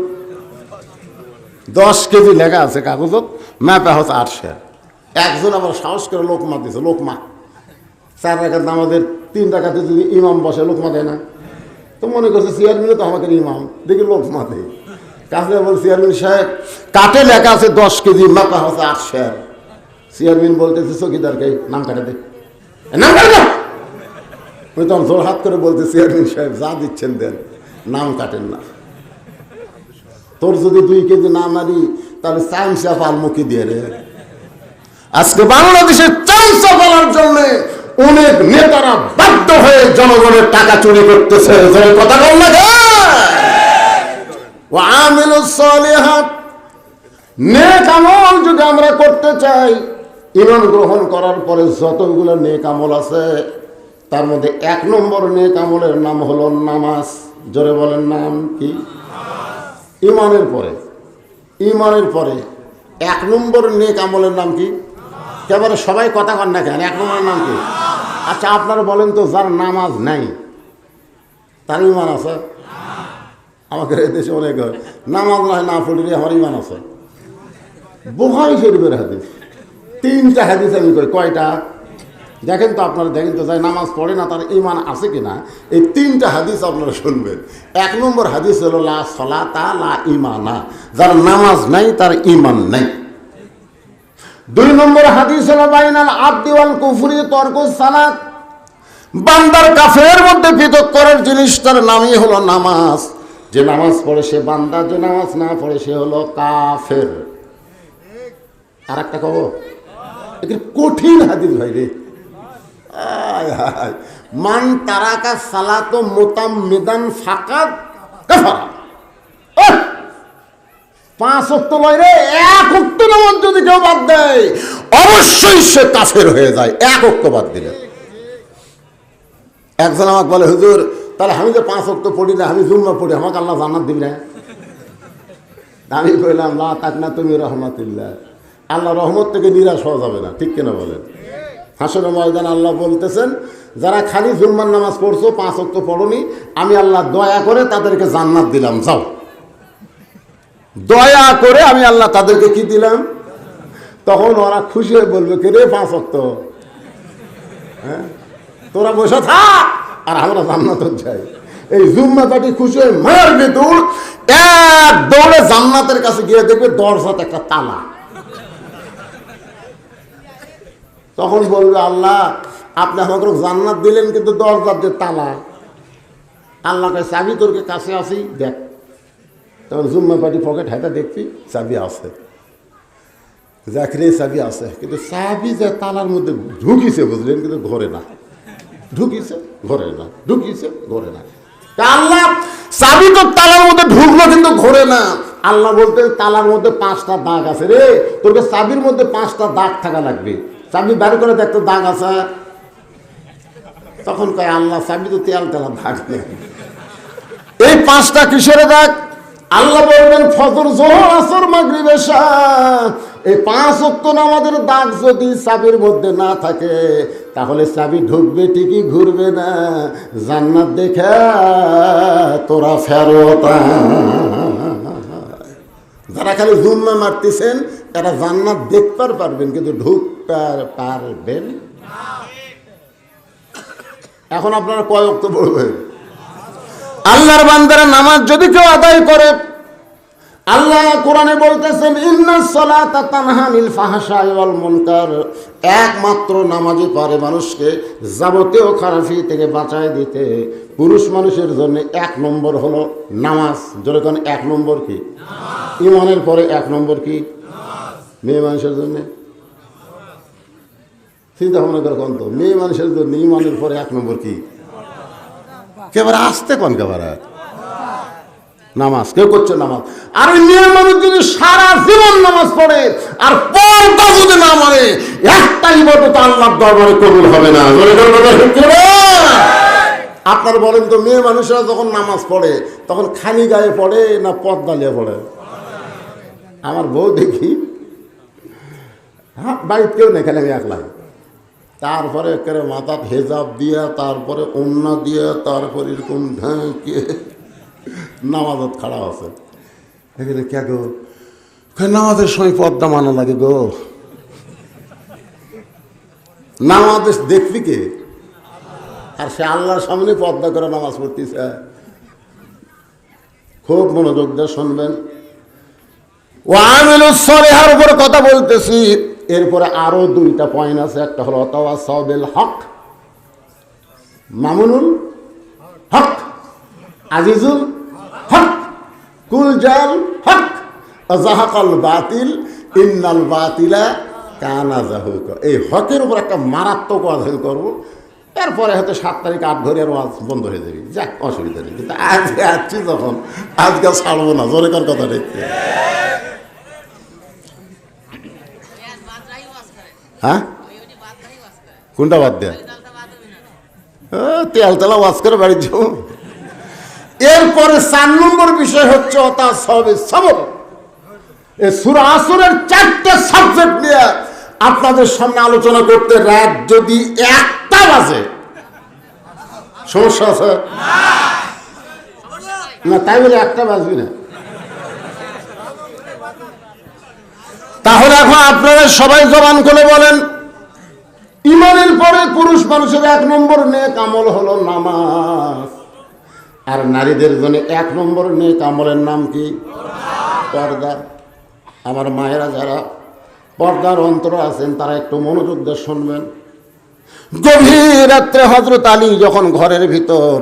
10 কেজি লেখা আছে কাগজত, ম্যাপে হচ্ছে 8 শেয়ার। একজন আবার সাহস করে লোকমা দিছে, লোকমা 4 টাকার আমাদের 3 টাকাতে যদি ইমাম বসে, লোকমা দেয় না। তো মনে করছে চেয়ারম্যানে তো আমাকে ইমাম, দেখি লোকমা দেয়। কাছে বল, চেয়ারম্যান সাহেব কাটে লেখা আছে 10 কেজি, মাপা হচ্ছে 8 শেয়ার। চেয়ারম্যান বলতেছে চৌকিদারকে, নাম কাটে দে, নাম কাটে না। ওই তখন জোর হাত করে বলতে, চেয়ারম্যান সাহেব যা দিচ্ছেন দেন, নাম কাটেন না। তোর যদি 2 কেজি না মারি, তাহলে চামচা পালমুখী দিয়ে রে। আজকে বাংলাদেশের চামচা পালার জন্য অনেক নেতারা বাধ্য হয়ে জনগণের টাকা চুরি করতেছে। কথা বল না। ওয়া আমিলুস সালিহাত, নেক আমল যদি আমরা করতে চাই, ঈমান গ্রহণ করার পরে যতগুলো নেক আমল আছে, তার মধ্যে 1 নম্বর নেক আমলের নাম হলো নামাজ। জোরে বলেন, নাম কি? ঈমানের পরে 1 নম্বর নেক আমলের নাম কি? একেবারে সবাই কথা কন না কেন, 1 নম্বরের নাম কি? আচ্ছা আপনারা বলেন তো, যার নামাজ নাই তার ঈমান আছে? আমাকে দেশে অনেক নামাজ নাই, না পড়লে আমার ঈমান আছে। বুখারী শরীফের হাদিস, 3টা হাদিস আমি কই, কয়টা দেখেন তো আপনারা, দেখেন তো, যাই নামাজ পড়ে না তার ঈমান আছে কিনা। এই 3টা হাদিস আপনারা শুনবেন। 1 নম্বর হাদিস হলো লা সালাতা লা ঈমানা, যার নামাজ নাই তার ঈমান নাই। 2 নম্বর হাদিস হলো বাইনাল আবদি ওয়াল কুফরি তরকুস সালাত, বান্দার কাফের মধ্যে পৃথক করার জিনিসটার নামই হলো নামাজ। যে নামাজ পড়ে সে বান্দা, যে নামাজ না পড়ে সে হলো কাফের। আর একটা কব, কঠিন হাদিস ভাই রে, আয় হায়, মান তারাকা সালাত মুতাম্মিদান ফাকাদ কাফারা। 5 ওয়াক্ত নয় রে, 1 ওয়াক্ত নামাজ যদি কেউ বাদ দেয় অবশ্যই সে কাফের হয়ে যায়, 1 ওয়াক্ত বাদ দিলে। একজন আমাকে বলে, হুজুর তাহলে আমি যে 5 ওয়াক্ত পড়ি না, আমি জুম্মা পড়ি, আমাকে আল্লাহ জান্নাত দিবি না? আমি কইলাম লা তাকনা তুমি রহমাতিল্লাহ, আল্লাহ রহমত থেকে নিরাশ হওয়া যাবে না, ঠিক কিনা বলেন? হাসরের ময়দান আল্লাহ বলতেছেন, যারা খালি জুম্মার নামাজ পড়ছো, 5 ওয়াক্ত পড়নি, আমি আল্লাহ দয়া করে তাদেরকে জান্নাত দিলাম, যাও। দয়া করে আমি আল্লাহ তাদেরকে কি দিলাম? তখন ওরা খুশি হয়ে বলবে, কে রে 5 ওয়াক্ত, হ্যাঁ তোরা বসে থাক আর আমরা জান্নাত যাই। এই জুম্মা পার্টি খুশি হয়ে মারবে দৌড়, এক দৌড়ে জান্নাতের কাছে গিয়ে দেখবে দরজাতে একটা তালা। তখন বলবে, আল্লাহ আপনি আমাকে জান্নাত দিলেন কিন্তু দরজার যে তালা। আল্লাহ কাছে চাবি তোর কাছে আসি দেখ। তখন জুম্মা পার্টি পকেট হাতে দেখবি চাবি আছে, জাকিরে চাবি আছে, কিন্তু চাবি যে তালার মধ্যে ঢুকিছে বুঝলেন, কিন্তু ঘরে না, ঢুকিছে ঘরে না, ঢুকিছে ঘরে না। আল্লাহ চাবি তো তালার মধ্যে ঢুকলো কিন্তু ঘরে না। আল্লাহ বলতে, তালার মধ্যে 5টা দাগ আছে রে, তোর চাবির মধ্যে 5টা দাগ থাকা লাগবে, চাবি বের করে দেখতে দাগ আছে। তখন কয় আল্লাহ চাবি তো তেল তেলা দাগ নেই, এই 5টা কিসের দাগ? আল্লাহ বলবেন ফজর যোহর আসর মাগরিব এশা, এই 5 ওয়াক্ত নামাজের দাগ যদি চাবির মধ্যে না থাকে তাহলে চাবি ঢুকবে ঠিকই, ঘুরবে না। জান্নাত দেখে তোরা ফেরত। যারা খালি জুম্মা মারতেছেন তারা জান্নাত দেখতে পারবেন কিন্তু ঢুকতে পারবেন। এখন আপনারা কয় ওয়াক্ত পড়বেন? আল্লাহর বান্দারা নামাজ যদি কেউ আদায় করে, আল্লাহ কোরআনে বলতেছেন, ইন্নাস সালাতা তানহা আনিল ফাহশাই ওয়াল মুনকার, একমাত্র নামাজই পারে মানুষকে যাবতীয় খারাপি থেকে বাঁচায় দিতে। পুরুষ মানুষের জন্য 1 নম্বর হলো নামাজ। জোরে কোন 1 নম্বর কি? ঈমানের পরে 1 নম্বর কি? মেয়ে মানুষের জন্য চিন্তা ভাবনা করে কোন তো, মেয়ে মানুষের জন্য ঈমানের পরে 1 নম্বর কি? কেবারে আসতে কোন কেবারে নামাজ কেউ করছে নামাজ। আর ওই মেয়ে মানুষ যদি সারা জীবন নামাজ পড়ে আর পর্দা যদি না মানে, একটা ইবাদত আল্লাহর দরবারে কবুল হবে না। আপনারা বলেন তো, মেয়ে মানুষরা যখন নামাজ পড়ে তখন খালি গায়ে পড়ে না পর্দা নিয়ে পড়ে? আমার বউ দেখি বাড়িতে কেউ নেই, খালি আমি একলা। তারপরে একেবারে মাথা হেজাব দিয়া, তারপরে ওন্না দিয়া, তারপরে এরকম ঢাকে নামাজত খাড়া আছে। এখানে কে গো? নামাজের সময় পর্দা মানা লাগে গো। নামাজ দেখবি কে? আর সে আল্লাহর সামনে পর্দা করে নামাজ পড়তেছে। খুব মনোযোগ দিয়ে শুনবেন। ওয়ামিলুস সালিহার উপর কথা বলতেছি। এরপরে আরো 2টা পয়েন্ট আছে। একটা হলো তাওয়াসাউ বিল হক, মামুনুল হক, আজিজুল হক, কুল জাল হক, জাহাকাল বাতিল ইন্নাল বাতিলা কানা জাহুকা। এই হকের উপর একটা মারাত্মক ওয়াজ করবো। এরপরে হয়তো 7 তারিখ 8 ঘরে আর ওয়াজ বন্ধ হয়ে যাবে, যাক অসুবিধা নেই। কিন্তু আজকে আসছি যখন, আজকে ছাড়বো না। জোরেকার কথা দেখতে, হ্যাঁ কোনটা বাদ দেয়? তেলতলা ওয়াজ করে বাড়ি যাও। এরপরে 4 নম্বর বিষয় হচ্ছে অতা সবে সবর। এই সূরা আসরের 4টে সাবজেক্ট নিয়ে আপনাদের সামনে আলোচনা করতে রাত যদি 1টা বাজে, সমস্যা আছে না? তাই বলে 1টা বাজবি না? তাহলে এখন আপনারা সবাই জবান করে বলেন, ঈমানের পরে পুরুষ মানুষের 1 নম্বর নেক আমল হলো নামাজ। আর নারীদের জন্য 1 নম্বর নেক আমলের নাম কি? পর্দা। আমার মায়েরা যারা পর্দার অন্তর আছেন তারা একটু মনোযোগ দিয়ে শুনবেন। গভীর রাত্রে হযরত আলী যখন ঘরের ভিতর,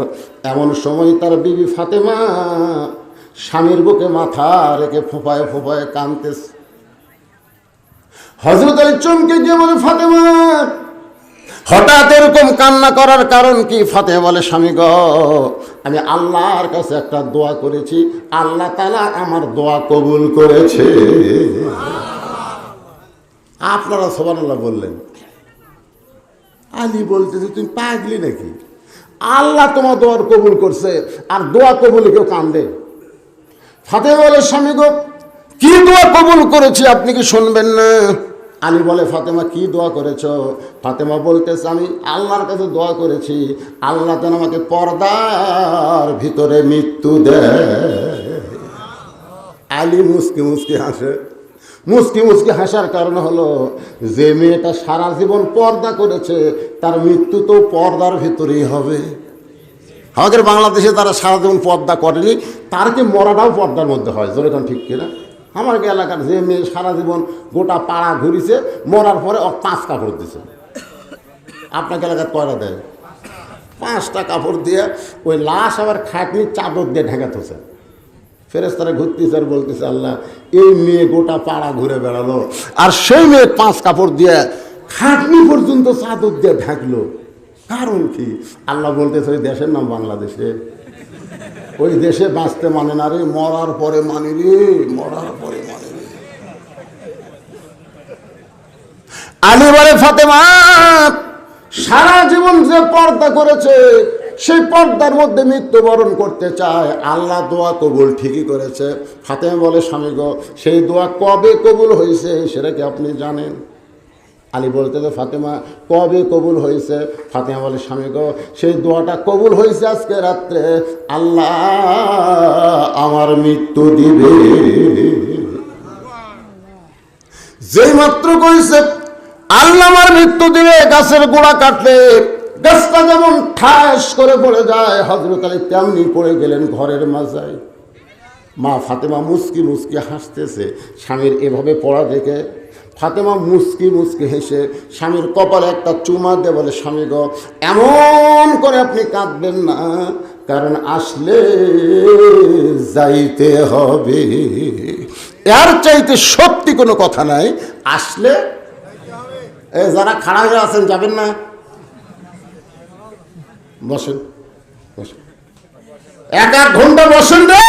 এমন সময় তার বিবি ফাতেমা স্বামীর বুকে মাথা রেখে ফোঁপায় ফোঁপায় কাঁদতেছে। হযরত আলী চমকে গিয়ে বলে, ফাতেমা হঠাৎ এরকম কান্না করার কারণ কি? ফাতেমা বলে, স্বামী গো, আমি আল্লাহর কাছে একটা দোয়া করেছি, আল্লাহ তাআলা আমার দোয়া কবুল করেছে। আপনারা সুবহানাল্লাহ বললেন। আলী বলতেছে, তুমি পাগলি নাকি? আল্লাহ তোমার দোয়ার কবুল করছে, আর দোয়া কবুল কেউ কান্দে? ফাতেমা বলে, স্বামী গো, কি দোয়া কবুল করেছি আপনি কি শুনবেন না? আলী বলে, ফাতেমা কি দোয়া করেছ? ফাতেমা বলতেছে, আমি আল্লাহর কাছে দোয়া করেছি, আল্লাহ যেন আমাকে পর্দার ভিতরে মৃত্যু দেয়। আলী মুসকি মুসকি হাসে। মুসকি মুসকি হাসার কারণ হলো, যে মেয়েটা সারা জীবন পর্দা করেছে তার মৃত্যু তো পর্দার ভিতরেই হবে। আমাদের বাংলাদেশে তারা সারা জীবন পর্দা করেনি, তার কি মরাটাও পর্দার মধ্যে হয়, জোরে কারণ ঠিক কিনা? আমার এলাকার যে মেয়ে সারা জীবন গোটা পাড়া ঘুরিছে, মরার পরে ওর 5 কাপড় দিছে। আপনাকে এলাকার কয়টা দেয়? 5টা কাপড় দিয়ে ওই লাশ আবার খাটনির চাদর দিয়ে ঢেকাতেছে। ফেরেশতারা ঘুরতেছে আর বলতেছে, আল্লাহ, এই মেয়ে গোটা পাড়া ঘুরে বেড়ালো, আর সেই মেয়ে 5 কাপড় দিয়ে খাটনি পর্যন্ত চাদর দিয়ে ঢাকলো, কারণ কি? আল্লাহ বলতেছে, ওই দেশের নাম বাংলাদেশে, ওই দেশে বাঁচতে মানে না রে, মরার পরে মানে রে, মরার পরে মানে রে। আলী বলে, ফাতেমা সারা জীবন যে পর্দা করেছে, সেই পর্দার মধ্যে মৃত্যুবরণ করতে চায়, আল্লাহ দোয়া কবুল ঠিকই করেছে। ফাতেমা বলে, স্বামী গো, সেই দোয়া কবে কবুল হয়েছে সেটা কি আপনি জানেন? আলী বলতে, ফাতেমা কবে কবুল হয়েছে? ফাতেমা বলে, স্বামী গো, সেই দোয়াটা কবুল হয়েছে আজকে রাত্রে, আল্লাহ আমার মৃত্যু দিবে। যেই মাত্র কইছে আল্লাহ আমার মৃত্যু দিবে, গাছের গোড়া কাটলে গাছটা যেমন ঠাস করে পড়ে যায়, হযরত আলী তেমনি পড়ে গেলেন ঘরের মাজায়। মা ফাতেমা মুস্কি মুস্কি হাসতেছে স্বামীর এভাবে পড়া দেখে। ফাতেমা মুস্কি মুস্কি হেসে স্বামীর কপালে একটা চুমা দিয়ে বলে, স্বামী গো, এমন করে আপনি কাঁদবেন না, কারণ আসলে যাইতে হবে। এর চাইতে সত্যি কোনো কথা নাই, আসলে যারা খাড়া হয়ে আছেন যাবেন না, বসেন বসেন, 1 ঘন্টা বসেন রে,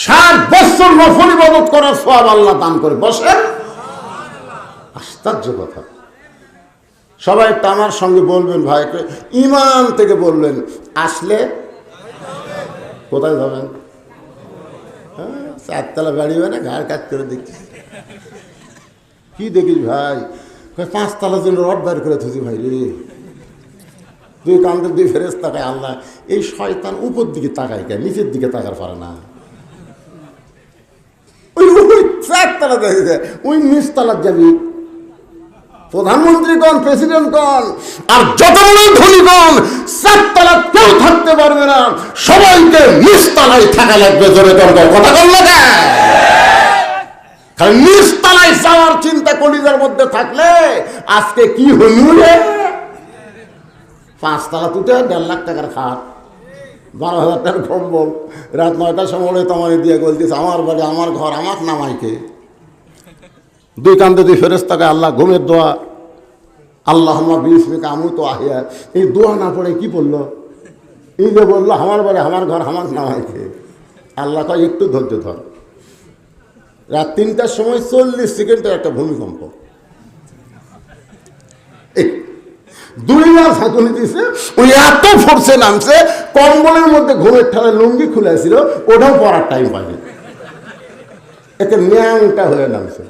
7 বছর নফল ইবাদত করার সওয়াব আল্লাহ দান করে। বসেন। আশ্চর্য কথা। সবাই একটু আমার সঙ্গে বলবেন, ভাই ইমান থেকে বলবেন, আসলে কোথায় যাবেন? 4 তলা বাড়ি হয় না, ঘাড় কাজ করে দেখছি। কি দেখিস ভাই? 5 তলার জন্য রড বের করে থুছি ভাই রে। 2 কান্দের 2 ফেরেশতা তাকায়, আল্লাহ এই শয়তান উপর দিকে তাকায় কেন, নিচের দিকে তাকার পারে না? ওই 4 তলা দেখে যায়, ওই নিচ তলার যাবি। প্রধানমন্ত্রীগণ, প্রেসিডেন্টগণ আর যত বড় ধনীগণ 4 তলা কেউ থাকতে পারবে না, সবাইকে নিচ তলায় থাকা লাগবে। জোরে দরকার কথা বল না, কারণ নিচ তলায় যাওয়ার চিন্তা কলিজার মধ্যে থাকলে আজকে কি হইলে 5 তলা তুটে 1.5 লাখ টাকার খাট, 12,000 টাকার কম্বল, রাত 9টার সময় তোমারে দিয়ে বলতেছে, আমার বাড়ি, আমার ঘর, আমার নামাইকে। 2 কান্দে 2 ফেরেশতাকে আল্লাহ ঘুমের দোয়া, আল্লাহুম্মা বিসমিকা আমুতু আহিয়া, এই দোয়া না পড়ে কি বললো? এই যে বললো, আমার বাড়ি, আমার ঘর, আমার নামাইকে। আল্লাহ কয়, একটু ধৈর্য ধর। রাত 3টার সময় 40 সেকেন্ডের একটা ভূমিকম্প, 2 বার ঝাঁকুনি দিছে, ওই এত ফোর্সে নামছে, কম্বলের মধ্যে ঘুমের ঠালে লুঙ্গি খুলেছিল, ওটাও পড়ার টাইম পাবে, এতে ন্যাংটা হয়ে নামছে।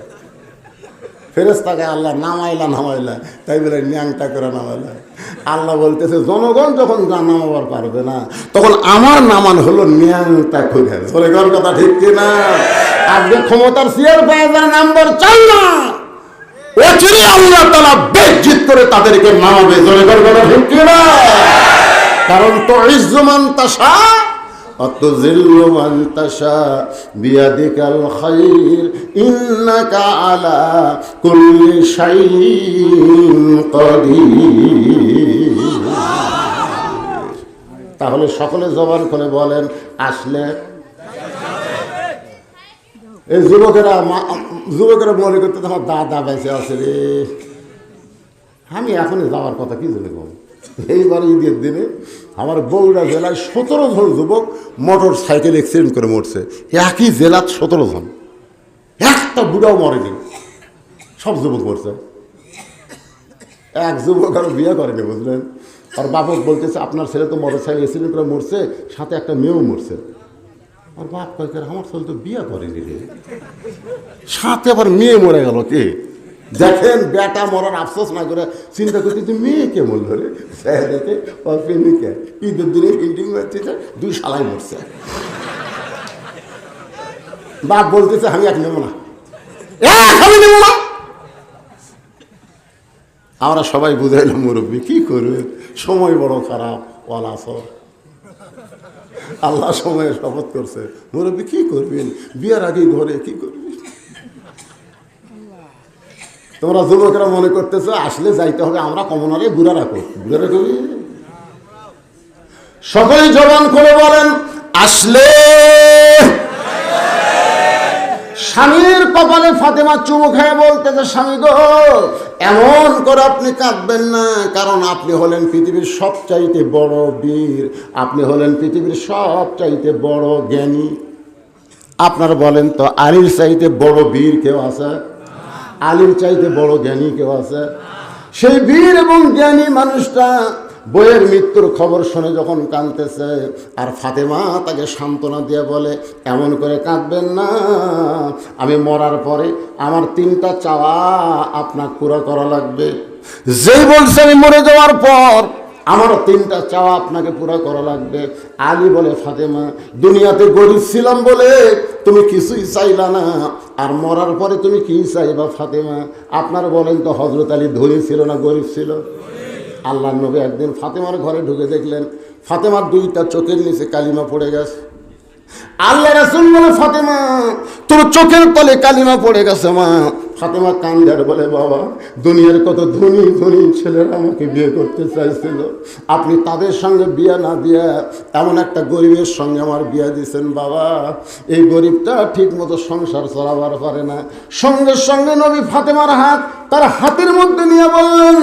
ফেরেশতাকে আল্লাহ নামাইলা, তাই বলে ন্যাংটা করে নামাইলা। আল্লাহ বলতেছে, জনগণ যখন নামাবার পারবে না, তখন আমার নামান হলো ন্যাংটা করে। চলে গেল কথা ঠিক কিনা? আজকে ক্ষমতার চেয়ার পাওয়া যায়, নাম্বার চাই না, ওচিরে আল্লাহ তাআলা বেজ্জিত করে তাদেরকে নামাবে। চলে গেল কথা ঠিক কিনা? কারণ তো ইজ্জু মান তাশা অতুযিল্লু মান তাশা বিয়াদিকাল খায়র ইন্নাকা আলা কুল্লি শাইইন কাদির। তাহলে সকলে জবান করে বলেন, আসলে। এই যুবকেরা মনে করতে, আমার দাদা বেঁচে আছে রে, আমি এখনই যাওয়ার কথা কি জন্য কম। এইবার ঈদের দিনে আমার বগুড়া জেলায় 17 জন যুবক মোটর সাইকেল অ্যাক্সিডেন্ট করে মরছে। একই জেলার 17 জন, একটা বুড়াও মরেনি, সব যুবক মরছে। এক যুবক আর বিয়ে করেনি, বুঝলেন। আর বাপক বলতেছে আপনার ছেলে তো মোটর সাইকেল অ্যাক্সিডেন্ট করে মরছে, সাথে একটা মেয়েও মরছে। আর বাপ কয় আমার ছেলে তো বিয়ে করেনি রে, সাথে আবার মেয়ে মরে গেল। কে দেখেন, বেটা মরার আফসোস না করে চিন্তা করতেছে মেয়ে কে মরল রে। দেখে প্রেমিকা ঈদের দিনে পেন্টিং মারছে, 2 শালাই মরছে। বাপ বলতেছে আমি এক নেব না, আমি নেব না। আমরা সবাই বুঝাইলাম মুরব্বী কি করবে, সময় বড় খারাপ, ওয়ালাসর আল্লাহ সময়ে শপথ করছে। মুরব্বী কি করবেন, বিয়ার আগে ঘরে কি করবেন। তোমরা যুবকরা মনে করতেছো আসলে যাইতে হবে, আমরা কমনারে বুড়া রাখো, বুড়া রাখো। সকলেই জবান করে বলেন আসলে। স্বামীর কপালে ফাতেমা চুমু খেয়ে বলতেছে স্বামী গো, এমন করে আপনি কাঁদবেন না, কারণ আপনি হলেন পৃথিবীর সবচাইতে বড় বীর, আপনি হলেন পৃথিবীর সবচাইতে বড় জ্ঞানী। আপনারা বলেন তো আলীর চাইতে বড় বীর কেউ আছে? আলীর চাইতে বড় জ্ঞানী কেউ আছে? সেই বীর এবং জ্ঞানী মানুষটা বইয়ের মৃত্যুর খবর শুনে যখন কাঁদতেছে, আর ফাতেমা তাকে সান্ত্বনা দিয়ে বলে এমন করে কাঁদবেন না, আমি মরার পরে আমার 3টা চাওয়া আপনার পুরো করা লাগবে। যেই বলছে আমি মরে যাওয়ার পর আমার 3টা চাওয়া আপনাকে পুরো করা লাগবে। আলী বলে ফাতেমা দুনিয়াতে গরিব ছিলাম বলে তুমি কিছুই চাইলা না, আর মরার পরে তুমি কি চাইবা ফাতেমা? আপনার বলেন তো হযরত আলী ধনী ছিল না গরিব ছিল? আল্লাহর নবী একদিন ফাতেমার ঘরে ঢুকে দেখলেন ফাতেমার 2টা চোখের নিচে কালিমা পড়ে গেছে। আল্লাহ রাসূল বলে ফাতেমা তোর চোখের তলে কালিমা পড়ে গেছে মা। ফাতেমা কান্দার বলে বাবা দুনিয়ার কত ধনী ধনী ছেলেরা আমাকে বিয়ে করতে চাইছিল, আপনি তাদের সঙ্গে বিয়ে না দিয়ে এমন একটা গরিবের সঙ্গে আমার বিয়ে দিয়েছেন বাবা। এই গরিবটা ঠিক মতো সংসার চালাবার পারে না। সঙ্গে সঙ্গে নবী ফাতেমার হাত তার হাতের মধ্যে নিয়ে বললেন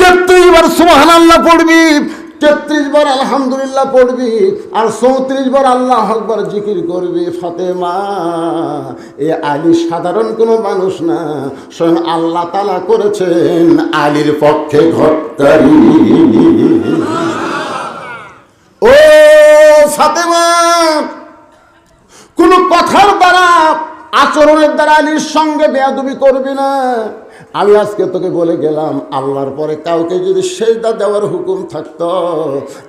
33 বার সুবহানাল্লাহ পড়বি, 33 বার আলহামদুলিল্লাহ পড়বি, আর 34 বার আল্লাহু আকবার জিকির করবি। ফাতেমা এ আলী সাধারণ কোনো মানুষ না, স্বয়ং আল্লাহ তাআলা করেছেন আলীর পক্ষে ঘটকারী। ও ফাতেমা কোনো কথার দ্বারা আচরণের দ্বারা আলীর সঙ্গে বেয়াদবি করবি না। আমি আজকে তোকে বলে গেলাম আল্লাহর পরে কাউকে যদি সেজদা দেওয়ার হুকুম থাকতো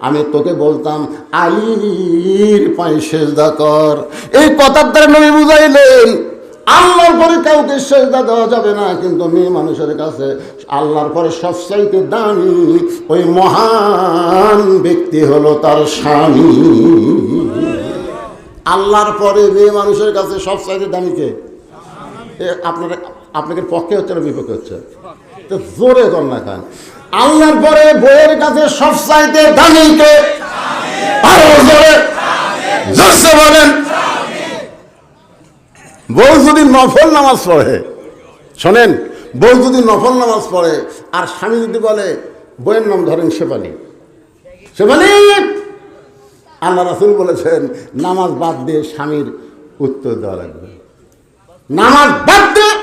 আমি তোকে বলতাম আলীর পায়ে সেজদা কর। এই কথার দ্বারা নবী বুঝাইলেন আল্লাহর পরে কাউকে সেজদা দেওয়া যাবে না, কিন্তু মেয়ে মানুষের কাছে আল্লাহর পরে সবচাইতে দামি ওই মহান ব্যক্তি হলো তার স্বামী। আল্লাহর পরে মেয়ে মানুষের কাছে সবচাইতে দামি কে? আপনাকে পক্ষে হচ্ছে না বিপক্ষে হচ্ছে? তো জোরে কর না খান। আল্লাহর পরে বইয়ের কাছে সবচাইতে দামি কে? আরো জোরে জোরে বলেন। বউ যদি নফল নামাজ পড়ে, শোনেন, বউ যদি নফল নামাজ পড়ে আর স্বামী যদি বলে বইয়ের নাম ধরেন শেফালি, শেফালি, আল্লাহ রাসূল বলেছেন নামাজ বাদ দিয়ে স্বামীর উত্তর দেওয়া লাগবে। নামাজ বাদ দিয়ে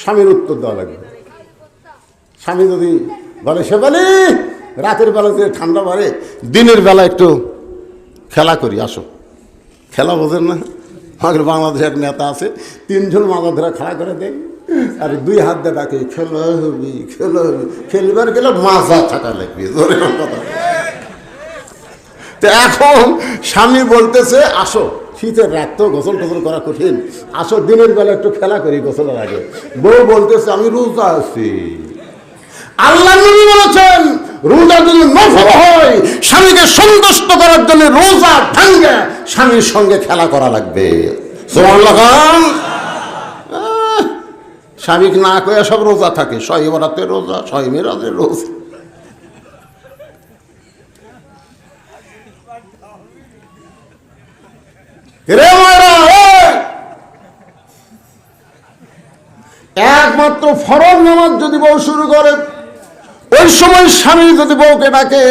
স্বামীর উত্তর দেওয়া লাগবে। স্বামী যদি বলে শেফালি রাতের বেলা যে ঠান্ডা পড়ে, দিনের বেলা একটু খেলা করি আসো, খেলা বোঝেন না? আমাদের বাংলাদেশে এক নেতা আছে 3 জন মাথা ধরে খেলা করে দেয়, আর 2 হাত দিয়ে ডাকে খেলা হবি খেলা হবি, খেলবার গেলে মাজা থাকা লাগবে। কথা তো এখন স্বামী বলতেছে আসো, শীতের রাত তো গোসল টোসল করা কঠিন, আসো দিনের বেলা একটু খেলা করি গোসলের আগে। বউ বলতেছে আমি রোজা আছি। আল্লাহ নবী বলেছেন রোজা যদি নফল হয় স্বামীকে সন্তুষ্ট করার জন্য রোজা ভাঙ্গে স্বামীর সঙ্গে খেলা করা লাগবে। সুবহানাল্লাহ। স্বামীকে না কয়ে সব রোজা থাকে, 6 বরাতের রোজা, 6 মেরাজের রোজা। একমাত্র ফরজ নামাজ যদি বউ শুরু করে ওই সময় স্বামী যদি বউকে ডাকে,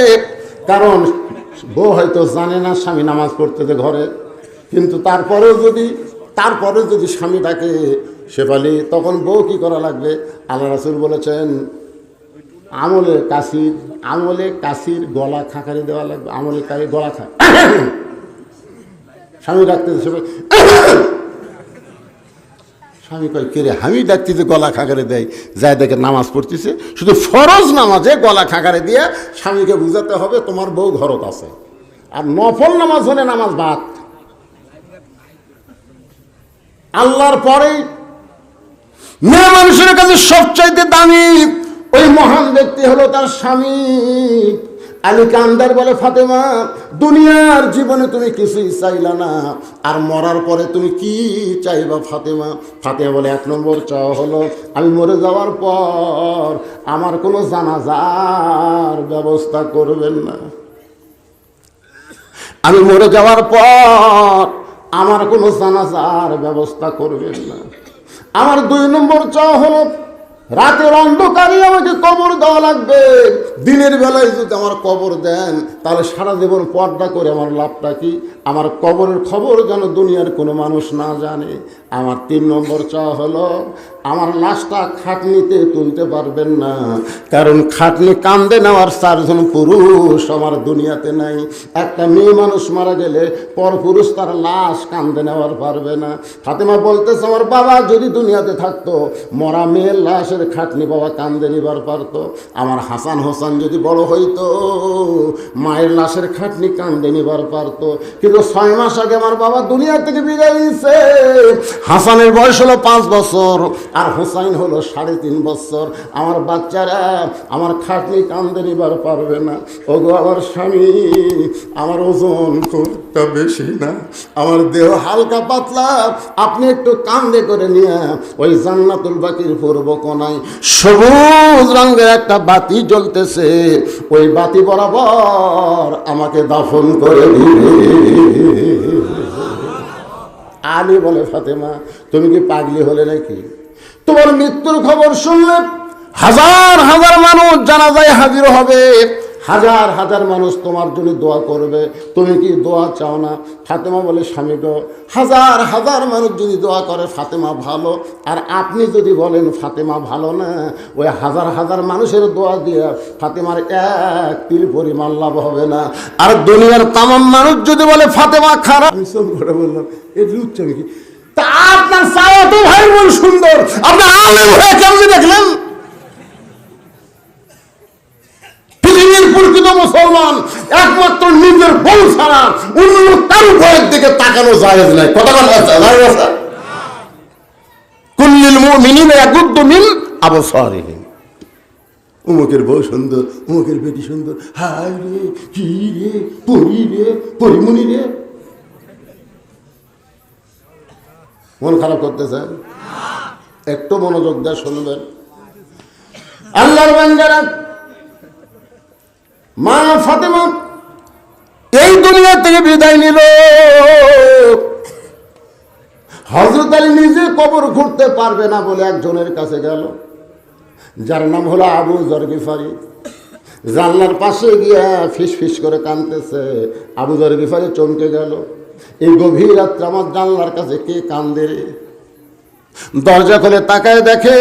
কারণ বউ হয়তো জানে না স্বামী নামাজ পড়তেছে ঘরে, কিন্তু তারপরেও যদি স্বামী ডাকে শেফালি, তখন বউ কি করা লাগবে? আল্লাহ রাসূল বলেছেন আমলে কাশির গলা খাঁকারি দেওয়া লাগবে। আমলে কারি গলা খা স্বামী ডাকতেছে শেফালি, স্বামী কয় কে রে, আমি ডাকতেছি গলা খাঁকারে দেয়, যায় দেখে নামাজ পড়তেছে। শুধু ফরজ নামাজে গলা খাঁকারে দিয়ে স্বামীকে বুঝাতে হবে তোমার বউ ঘরত আছে। আর নফল নামাজ হলে নামাজ বাদ। আল্লাহর পরেই মেয়ে মানুষের কাছে সবচাইতে দামি ওই মহান ব্যক্তি হলো তার স্বামী। আলী কান্দার বলে, ফাতেমা দুনিয়ার জীবনে তুমি কিছুই চাইলা না, আর মরার পরে তুমি কি চাইবা ফাতেমা? ফাতেমা বলে, 1 নম্বর চাওয়া হলো আমি মরে যাওয়ার পর আমার কোনো জানাজার ব্যবস্থা করবেন না। আমি মরে যাওয়ার পর আমার কোনো জানাজার ব্যবস্থা করবেন না। আমার 2 নম্বর চাওয়া হলো রাতের অন্ধকারে আমাকে কবর দেওয়া লাগবে। দিনের বেলায় যদি আমার কবর দেন, তাহলে সারা জীবন পর্দা করে আমার লাভটা কি? আমার কবরের খবর যেন দুনিয়ার কোনো মানুষ না জানে। আমার 3 নম্বর চাওয়া হলো আমার লাশটা খাটনিতে তুলতে পারবেন না, কারণ খাটনি কান্দে নেওয়ার 4 জন পুরুষ আমার দুনিয়াতে নাই। একটা মেয়ে মানুষ মারা গেলে পর পুরুষ তার লাশ কান্দে নেওয়ার পারবে না। ফাতেমা বলতেছে, আমার বাবা যদি দুনিয়াতে থাকতো, মরা মেয়ের লাশের খাটনি বাবা কান্দে নিবার পারতো। আমার হাসান হোসেন যদি বড় হইতো, মায়ের লাশের খাটনি কান্দে নিবার পারতো। কিন্তু 6 মাস আগে আমার বাবা দুনিয়া থেকে বিদায় নিয়েছে। হাসানের বয়স হলো 5 বছর, আর হোসাইন হলো 3.5 বছর। আমার বাচ্চারা আমার খাটনি কান্দে নিবার পারবে না। ওগো আমার স্বামী, আমার ওজন খুব বেশি না, আমার দেহ হালকা পাতলা, আপনি একটু কান্দে করে নিয়ে ওই জান্নাতুল বাকির পূর্ব কোনায় সবুজ রঙের একটা বাতি জ্বলতেছে, ওই বাতি বরাবর আমাকে দাফন করে দিবে। আলী বলে, ফাতেমা তুমি কি পাগলি হলে নাকি? তোমার মৃত্যুর খবর শুনলে হাজার হাজার মানুষ জানাজায় হাজির হবে, হাজার হাজার মানুষ তোমার জন্য দোয়া করবে, তুমি কি দোয়া চাও না? ফাতেমা বলে, স্বামী গো, হাজার হাজার মানুষ যদি দোয়া করে ফাতেমা ভালো, আর আপনি যদি বলেন ফাতেমা ভালো না, ওই হাজার হাজার মানুষের দোয়া দিয়ে ফাতেমার 1 তিল পরিমাণ লাভ হবে না। আর দুনিয়ার তামাম মানুষ যদি বলে ফাতেমা খারাপ, আমি সব করে বললাম এই লুচ্ছা কি তা? আপনার চাওয়া তো ভাই বোন সুন্দর, আপনি আলেম হয়ে কেমন দেখলেন? প্রকৃত মুসলমান একমাত্র নিজের বউ ছাড়া অন্য কারো বউয়ের দিকে তাকানো জায়েজ নাই। কথা বলা আছে, কুল্লিল মুমিনিনা ইয়াগুদ্দু মিন আবসারিহিম। অমুকের বউ সুন্দর, অমুকের বেটি সুন্দর, হায় রে কি রে, পরি রে, পরিমণি রে। মন খারাপ করতেছে? একটু মনোযোগ দিয়ে শুনবেন। আল্লাহর বান্দারা, মা ফাতেমা এই দুনিয়া থেকে বিদায় নিল। হযরত আলী নিজে কবর ঘুরতে পারবে না বলে একজনের কাছে গেল, যার নাম হলো আবু যর গিফারি। জানলার পাশে গিয়া ফিস ফিস করে কাঁদতেছে। আবু যর গিফারি চমকে গেল, এই গভীর রাত্রে আমার জানলার কাছে কে কান্দে রে? দরজা খুলে তাকায় দেখে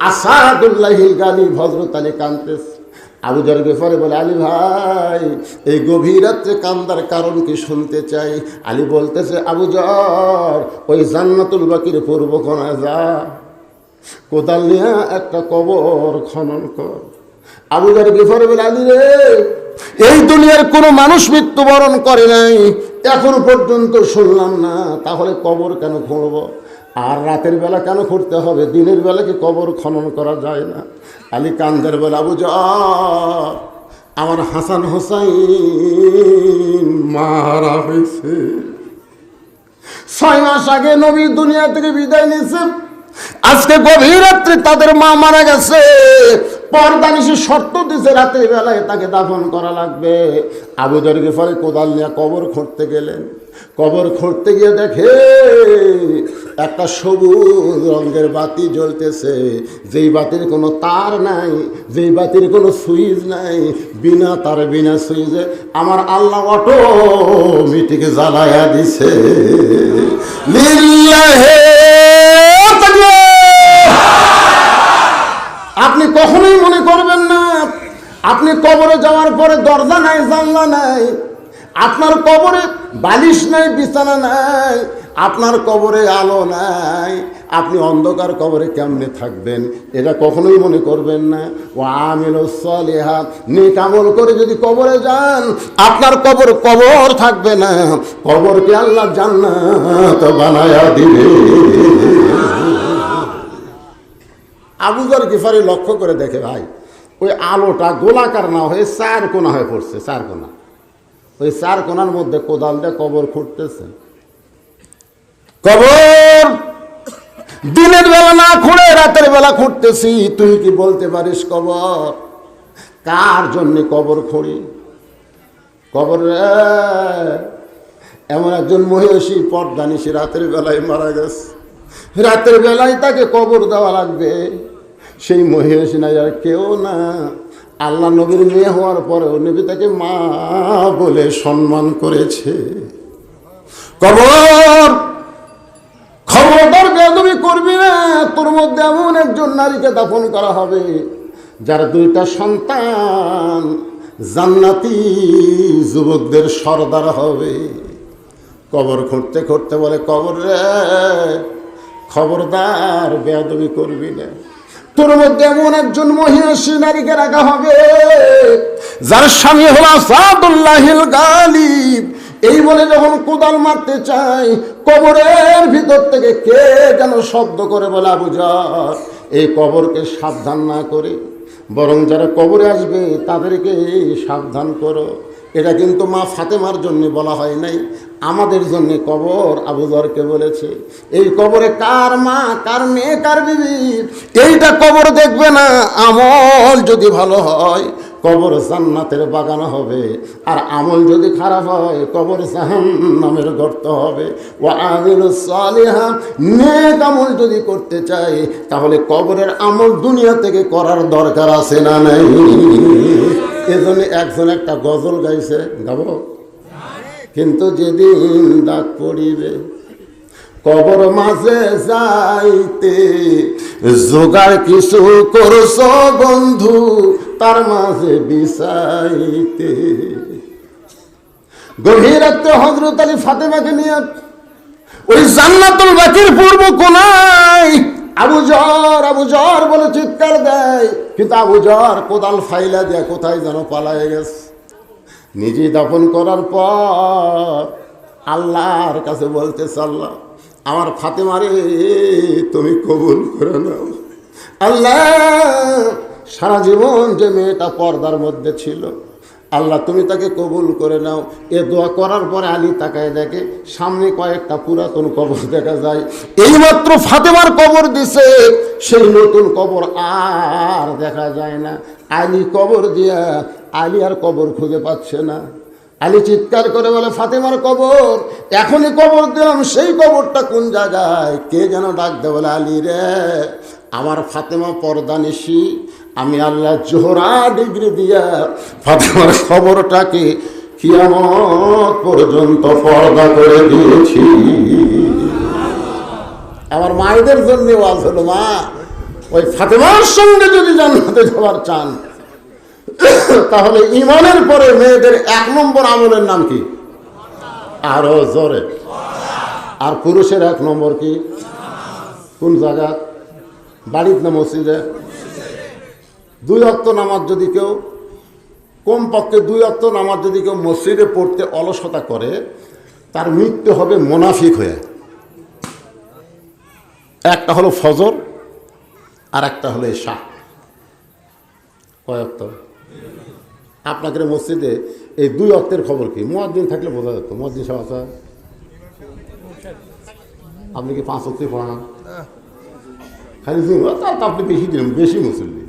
আসাদুল্লাহিল গালিব হযরত আলী কাঁদতেছে। আবু যর গিফারি বলে, আলী ভাই এই গভীর রাত্রে কান্দার কারণ কি শুনতে চাই। আলী বলতেছে, আবু যর ওই জান্নাতুল বাকির পূর্ব কোণায় যা, কোদাল নিয়ে একটা কবর খনন কর। আবু যর গিফারি বলে, আলী রে এই দুনিয়ার কোনো মানুষ মৃত্যুবরণ করে নাই এখন পর্যন্ত শুনলাম না, তাহলে কবর কেন খুঁড়ব? আর রাতের বেলা কেন খুঁড়তে হবে? দিনের বেলা কি কবর খনন করা যায় না? আলী কান্দের বলে, আবু যর আমার হাসান হোসাইন মারা হয়েছে। 6 মাস আগে নবী দুনিয়া থেকে বিদায় নিয়েছে। আজকে গভীর রাত্রে তাদের মা মারা গেছে। পর্দানিশি শর্ত দিছে রাতের বেলায় তাকে দাফন করা লাগবে। আবু যর গিফারি কোদাল নিয়ে কবর খুঁড়তে গেলেন। কবর খুঁড়তে গিয়ে দেখে একটা সবুজ রঙের বাতি জ্বলতেছে, যেই বাতির কোনো তার নাই, যেই বাতির কোনো সুইচ নাই, বিনা তার বিনা সুইচে আমার আল্লাহ অটোমেটিক জ্বালায়া দিছে। লিল্লাহে আপনি কখনোই মনে করবেন না আপনি কবরে যাওয়ার পরে দরজা নাই, জানলা নাই, আপনার কবরে বালিশ নাই, বিছানা নাই, আপনার কবরে আলো নাই, আপনি অন্ধকার কবরে কেমনে থাকবেন, এটা কখনোই মনে করবেন না। ও আমিলুস সালিহাত, নেক আমল করে যদি কবরে যান, আপনার কবর থাকবে না, কবরকে আল্লাহ জান্নাত বানায়া দিবে। আবু যর গিফারি লক্ষ্য করে দেখে, ভাই ওই আলোটা গোলাকার না হয়ে চার কোনা হয়ে পড়ছে, চার কোনা। ওই চার কোনার মধ্যে কোদাল দিয়ে কবর খুঁড়তেছে। কবর দিনের বেলা না খুঁড়ে রাতের বেলা খুঁড়তেছি। তুই কি বলতে পারিস কবর কার জন্য কবর খুঁড়ি? কবর এমন একজন মহিষী পর্দানিশী রাতের বেলায় মারা গেছে, রাতের বেলায় তাকে কবর দেওয়া লাগবে। সেই মহিষী নাই আর কেউ না, আল্লাহ নবীর মেয়ে হওয়ার পরেও নবী তাকে মা বলে সম্মান করেছে। কবর খবরদার বেয়াদবি করবি না। তোর মধ্যে এমন একজন নারীকে দাফন করা হবে যার দুইটা সন্তান জান্নাতি যুবকদের সর্দার হবে। কবর খুঁড়তে খুঁড়তে বলে, কবর রে খবরদার বেয়াদবি করবি না। তোর মধ্যে এমন একজন মহিষী নারীকে রাখা হবে যার স্বামী হল আসাদুল্লাহিল গালিব। এই বলে যখন কোদাল মারতে চাই, কবরের ভিতর থেকে কে যেন শব্দ করে বলে, আবু যর এই কবরকে সাবধান না করে বরং যারা কবরে আসবে তাদেরকে সাবধান করো। এটা কিন্তু মা ফাতেমার জন্য বলা হয় নাই, আমাদের জন্য কবর আবু যরকে বলেছে। এই কবরে কার মা, কার মেয়ে, কার বিবি, এইটা কবর দেখবে না। আমল যদি ভালো হয় কবর জান্নাতের বাগান হবে, আর আমল যদি খারাপ হয় কবর জাহান্নামের গর্ত হবে। ও আমিলুস সালিহাত, নেক আমল যদি করতে চাই তাহলে কবরের আমল দুনিয়া থেকে করার দরকার আছে না নাই? এজন্য একজন একটা গজল গাইছে, গাবো? কিন্তু যেদিন ডাক পড়িবে কবর মাঝে যাইতে, জোগাড় কিছু করছ বন্ধু তার মাঝে বিছাইতে। গভীর রাতে হযরত আলী ফাতেমাকে নিয়ে ওই জান্নাতুল বাকির পূর্ব কোনায় আবু যর বলে চিৎকার দেয়, কিন্তু আবু যর কোদাল ফাইলা দিয়ে কোথায় যেন পালায়ে গেছে। নিজে দাফন করার পর আল্লাহর কাছে বলতেছে, আল্লাহ আমার ফাতেমারে তুমি কবুল করে নাও। আল্লাহ সারা জীবন যে মেয়েটা পর্দার মধ্যে ছিল, আল্লাহ তুমি তাকে কবুল করে নাও। এ দোয়া করার পরে আলী তাকায় দেখে সামনে কয়েকটা পুরাতন কবর দেখা যায়। এইমাত্র ফাতেমার কবর দিছে, সেই নতুন কবর আর দেখা যায় না। আলী কবর দিয়া আলী আর কবর খুঁজে পাচ্ছে না। আলী চিৎকার করে বলে, ফাতেমার কবর, এখনই কবর দিলাম, সেই কবরটা কোন জায়গায়? কে যেন ডাক দে বলে, আলী রে আমার ফাতেমা পর্দানিশী, আমি আল্লাহ জোহরা ডিগ্রি দিয়া ফাতেমার খবরটাকে কিয়ামত পর্যন্ত পর্দা করে দিয়েছি। আমার মায়েদের জন্য ওয়াজ হলো, মা ওই ফাতেমার সঙ্গে যদি জান্নাতে যাওয়ার চান তাহলে ঈমানের পরে মেয়েদের 1 নম্বর আমলের নাম কি? আরো জোরে। আর পুরুষের 1 নম্বর কি? কোন জায়গা? বাড়ির না মসজিদে? 2 ওয়াক্ত নামাজ যদি কেউ, কমপক্ষে 2 ওয়াক্ত নামাজ যদি কেউ মসজিদে পড়তে অলসতা করে, তার মৃত্যু হবে মুনাফিক হয়ে। একটা হলো ফজর আর একটা হলো ইশা। কয় ওয়াক্ত? আপনাদের মসজিদে এই 2 ওয়াক্তের খবর কি? মুয়াজ্জিন থাকলে বোঝা যেত। মুয়াজ্জিন সাহেব আছে? আপনি কি 5 ওয়াক্তই পড়ান? খালি তার তো আপনি বেশি দিলেন, বেশি মুসল্লি।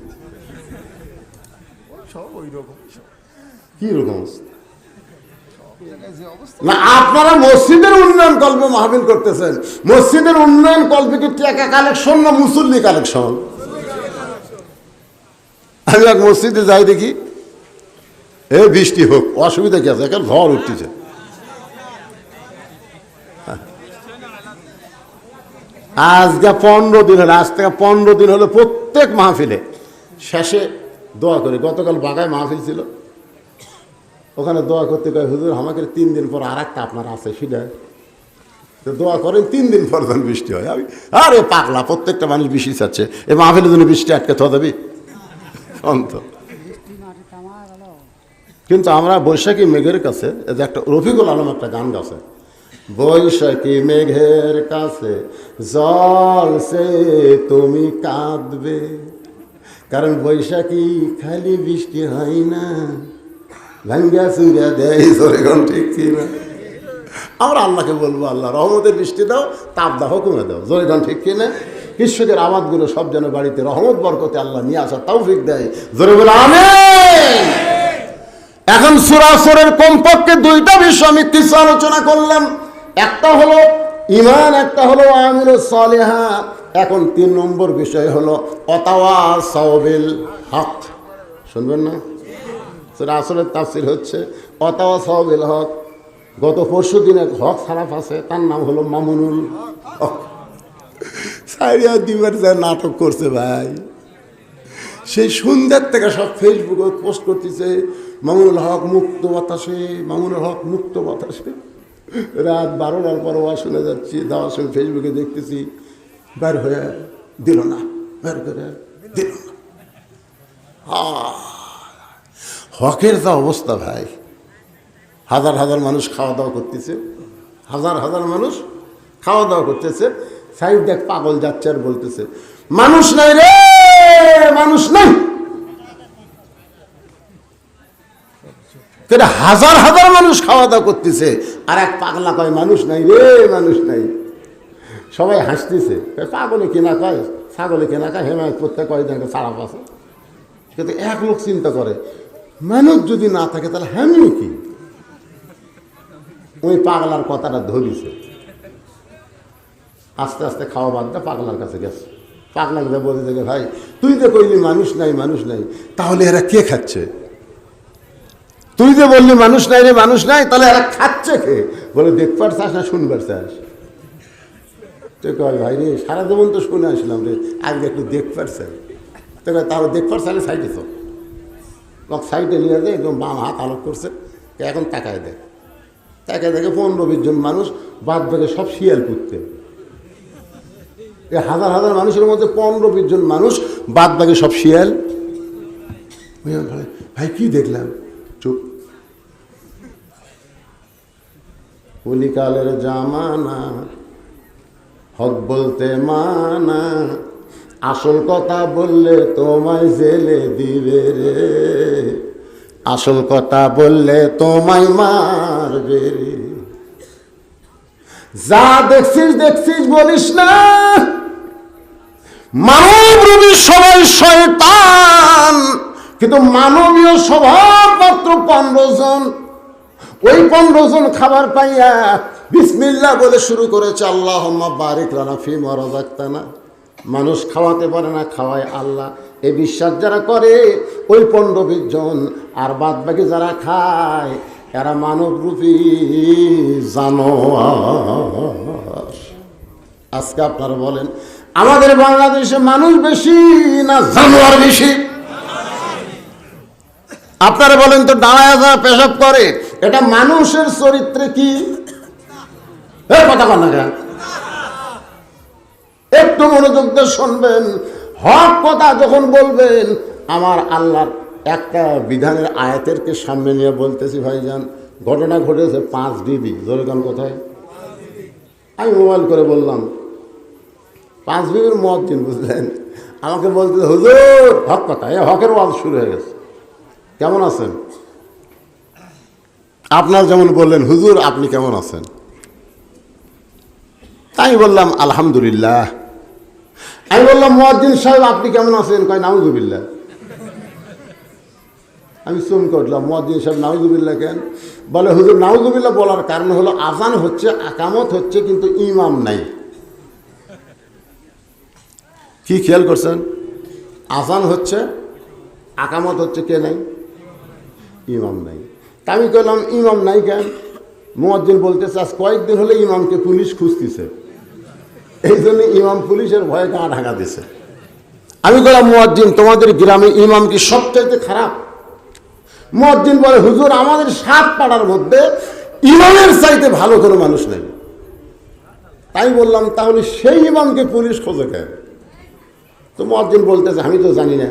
কি রকম না? আপনারা মসজিদের উন্নয়ন কল্পে মাহফিল করতেছেন, মসজিদের উন্নয়ন কল্পে কি টাকা কালেকশন না মুসল্লি কালেকশন? আমি এক মসজিদে যাই, দেখি এই বৃষ্টি হোক, অসুবিধা কি আছে, এখন ঝড় উঠতেছে। আজকে 15 দিন হলো, আজ থেকে 15 দিন হলো প্রত্যেক মাহফিলে শেষে দোয়া করে। গতকাল বাগায় মাহফিল ছিল, ওখানে দোয়া করতে কয় হুজুর আমাকে 3 দিন পর আর একটা আপনার আছে, সেটা দোয়া করেন 3 দিন পর যখন বৃষ্টি হয়। আমি আরে পাগলা, প্রত্যেকটা মানুষ বৃষ্টি চাচ্ছে, এই মাহফিলের জন্য বৃষ্টি আটকে থা দেবি অন্ত। কিন্তু আমরা বৈশাখী মেঘের কাছে, একটা রফিকুল আলম একটা গান গাছে, বৈশাখী মেঘের কাছে জল সে তুমি কাঁদবে, কারণ বৈশাখী খালি বৃষ্টি হয় না, ভাঙ্গা চুরা দেয়, ঠিক কি না? আমরা আল্লাহকে বলবো আল্লাহ রহমতের বৃষ্টি দাও, তাপ দাহ কমে দাও, জোরে ঠিক কিনা? কৃষকের আবাদগুলো সব যেন বাড়িতে রহমত বরকতে আল্লাহ নিয়ে আসার তৌফিক দেয়, জোরে বলে আমিন। এখন সূরা আসরের কমপক্ষে 2টা বিষয় আমি কিছু আলোচনা করলাম, একটা হলো ঈমান, একটা হলো আমিলুস সালিহাত। এখন 3 নম্বর বিষয় হলো ওয়াতাওয়াসাউ বিল হক। শুনবেন না? সূরা আসরের তাফসীর হচ্ছে ওয়াতাওয়াসাউ বিল হক। গত পরশু দিনে হক সারাফ আছে, তার নাম হলো মামুনুল হক। সাইরিয়া দিবার যা নাটক করছে ভাই, সেই সন্ধ্যার থেকে সব ফেসবুকে পোস্ট করতেছে, মামুনুল হক মুক্ত বাতাসে, মামুনুল হক মুক্ত বাতাসে। রাত 12টার পর ওয়া শুনে যাচ্ছি, দাওয়ার সঙ্গে ফেসবুকে দেখতেছি, বের হয়ে দিল না, বের করে দিল না। হকের যা অবস্থা ভাই, হাজার হাজার মানুষ খাওয়া দাওয়া করতেছে, হাজার হাজার মানুষ খাওয়া দাওয়া করতেছে। সাইড দেখ পাগল যাচ্ছে আর বলতেছে মানুষ নাই রে, মানুষ নাই। হাজার হাজার মানুষ খাওয়া দাওয়া করতেছে, আর এক পাগলা কয় মানুষ নাই রে, মানুষ নাই। সবাই হাসতেছে, পাগলে কেনা কয়, ছাগলে কেনা কয়, হেমায়ত করতে কয় দেখে সারাপ আছে। কিন্তু এক লোক চিন্তা করে, মানুষ যদি না থাকে তাহলে হামিও কি? ওই পাগলার কথাটা ধরিছে, আস্তে আস্তে খাওয়া বাদ দিয়ে পাগলার কাছে গেছে। পাগলাকে বলতে থাকে, ভাই তুই যে কইলি মানুষ নাই, মানুষ নাই, তাহলে এরা কে খাচ্ছে? তুই যে বললি মানুষ নাই রে, মানুষ নাই, তাহলে এরা খাচ্ছে কে? বলে দেখবার চাস না শুনবার চাস? তুই কয় ভাই রে সারা জীবন তো শুনে আসলাম রে, আজকে একটু দেখবার চাই। তো তাহলে দেখবার চাইলে সাইডে তো সাইডে নিয়ে যায়, একদম বাম হাত আলোক করছে, এখন তাকায় দেয়, তাকায় দেখে 15-20 জন মানুষ, বাদ বাকি সব শিয়াল পুঁততে। এই হাজার হাজার মানুষের মধ্যে 15-20 জন মানুষ, বাদ বাকি সব শিয়াল। ভাই কি দেখলাম? চুপ। কলিকালের জামানা, হক বলতে মানা, আসল কথা বললে তোমায় জেলে দিবে রে, আসল কথা বললে তোমায় মারবে রে। যা দেখছিস দেখছিস বলিস না, মানবরূপী সবাই শয়তান, কিন্তু মানবীয় স্বভাব মাত্র 15 জন। ওই 15 জন খাবার পাইয়া বিসমিল্লাহ বলে শুরু করেছে, আল্লাহুম্মা বারিক লানা ফিমা রাযাকতানা। মানুষ খাওয়াতে পারে না, খাওয়ায় আল্লাহ। এই বিশ্বাস যারা করে ওই 15-20 জন, আর বাদ বাকি যারা খায় এরা মানবরূপী জানোয়ার। আজকে আপনারা বলেন আমাদের বাংলাদেশে মানুষ বেশি না জানোয়ার বেশি? আপনারা বলেন তো, দাঁড়ায় যারা পেশাব করে এটা মানুষের চরিত্রে কি? কথা বল না কেন? একটু মনোযোগ দিয়ে শুনবেন, হক কথা যখন বলবেন, আমার আল্লাহর একটা বিধানের আয়াতেরকে সামনে নিয়ে বলতেছি ভাইজান। ঘটনা ঘটেছে 5 বিবি, জোরেগান কোথায়? আমি মোবাইল করে বললাম 5 বিবির মুয়াজ্জিন, বুঝলেন? আমাকে বলতে হুজুর হক কথা, এই হকের ওয়াজ শুরু হয়ে গেছে। কেমন আছেন? আপনার যেমন বললেন হুজুর আপনি কেমন আছেন? আমি বললাম আলহামদুলিল্লাহ। আমি বললাম মুয়াজ্জিন সাহেব আপনি কেমন আছেন? কয় নাউজুবিল্লাহ। আমি চমকে উঠলাম, মুয়াজ্জিন সাহেব নাউজুবিল্লাহ কেন? বলে হুজুর নাউজুবিল্লাহ বলার কারণ হলো আজান হচ্ছে, আকামত হচ্ছে, কিন্তু ইমাম নাই। কি খেয়াল করছেন? আজান হচ্ছে, আকামত হচ্ছে, কে নাই? ইমাম নাই। তা আমি কইলাম ইমাম নাই কেন? মুয়াজ্জিন বলতেছে আজ কয়েকদিন হলে ইমামকে পুলিশ খুঁজতেছে, এই জন্য ইমাম পুলিশের ভয়ে গা ঢাকা দিছে। আমি বললাম মুয়াজ্জিন তোমাদের গ্রামে ইমাম কি সবচাইতে খারাপ? মুয়াজ্জিন বলে হুজুর আমাদের 7 পাড়ার মধ্যে ইমামের চাইতে ভালো কোনো মানুষ নেই। তাই বললাম তাহলে সেই ইমামকে পুলিশ খোঁজে কেন? তো মুয়াজ্জিন বলতেছে আমি তো জানি না।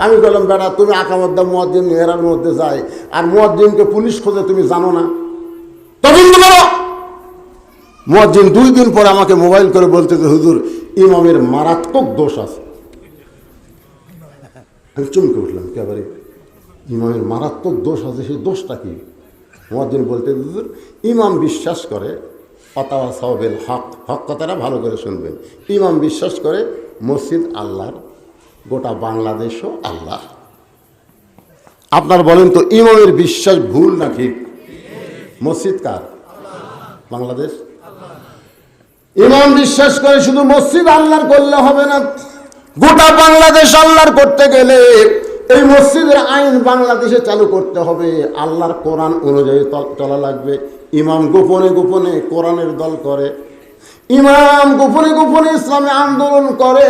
আমি বললাম বেটা তুমি আকামত দাও, মুয়াজ্জিন মেহরার মধ্যে যায়, আর মুয়াজ্জিনকে পুলিশ খোঁজে তুমি জানো না? তখন তো বলো। মুয়াজ্জিন 2 দিন পরে আমাকে মোবাইল করে বলতেছে হুজুর ইমামের মারাত্মক দোষ আছে। আমি চমকে উঠলাম, একেবারে ইমামের মারাত্মক দোষ আছে, সেই দোষটা কি? মুয়াজ্জিন বলতে হুজুর ইমাম বিশ্বাস করে অতাওয়াসাবিল হক, হক কথাটা ভালো করে শুনবেন। ইমাম বিশ্বাস করে মসজিদ আল্লাহর, গোটা বাংলাদেশও আল্লাহ। আপনার বলেন তো ইমামের বিশ্বাস ভুল না ঠিক? মসজিদ কার? বাংলাদেশ। ইমাম বিশ্বাস করে শুধু মসজিদ আল্লাহর করলে হবে না, গোটা বাংলাদেশ আল্লাহর করতে গেলে এই মসজিদের আইন বাংলাদেশে চালু করতে হবে, আল্লাহর কোরআন অনুযায়ী চলা লাগবে। ইমাম গোপনে গোপনে কোরআনের দল করে, ইমাম গোপনে গোপনে ইসলামে আন্দোলন করে।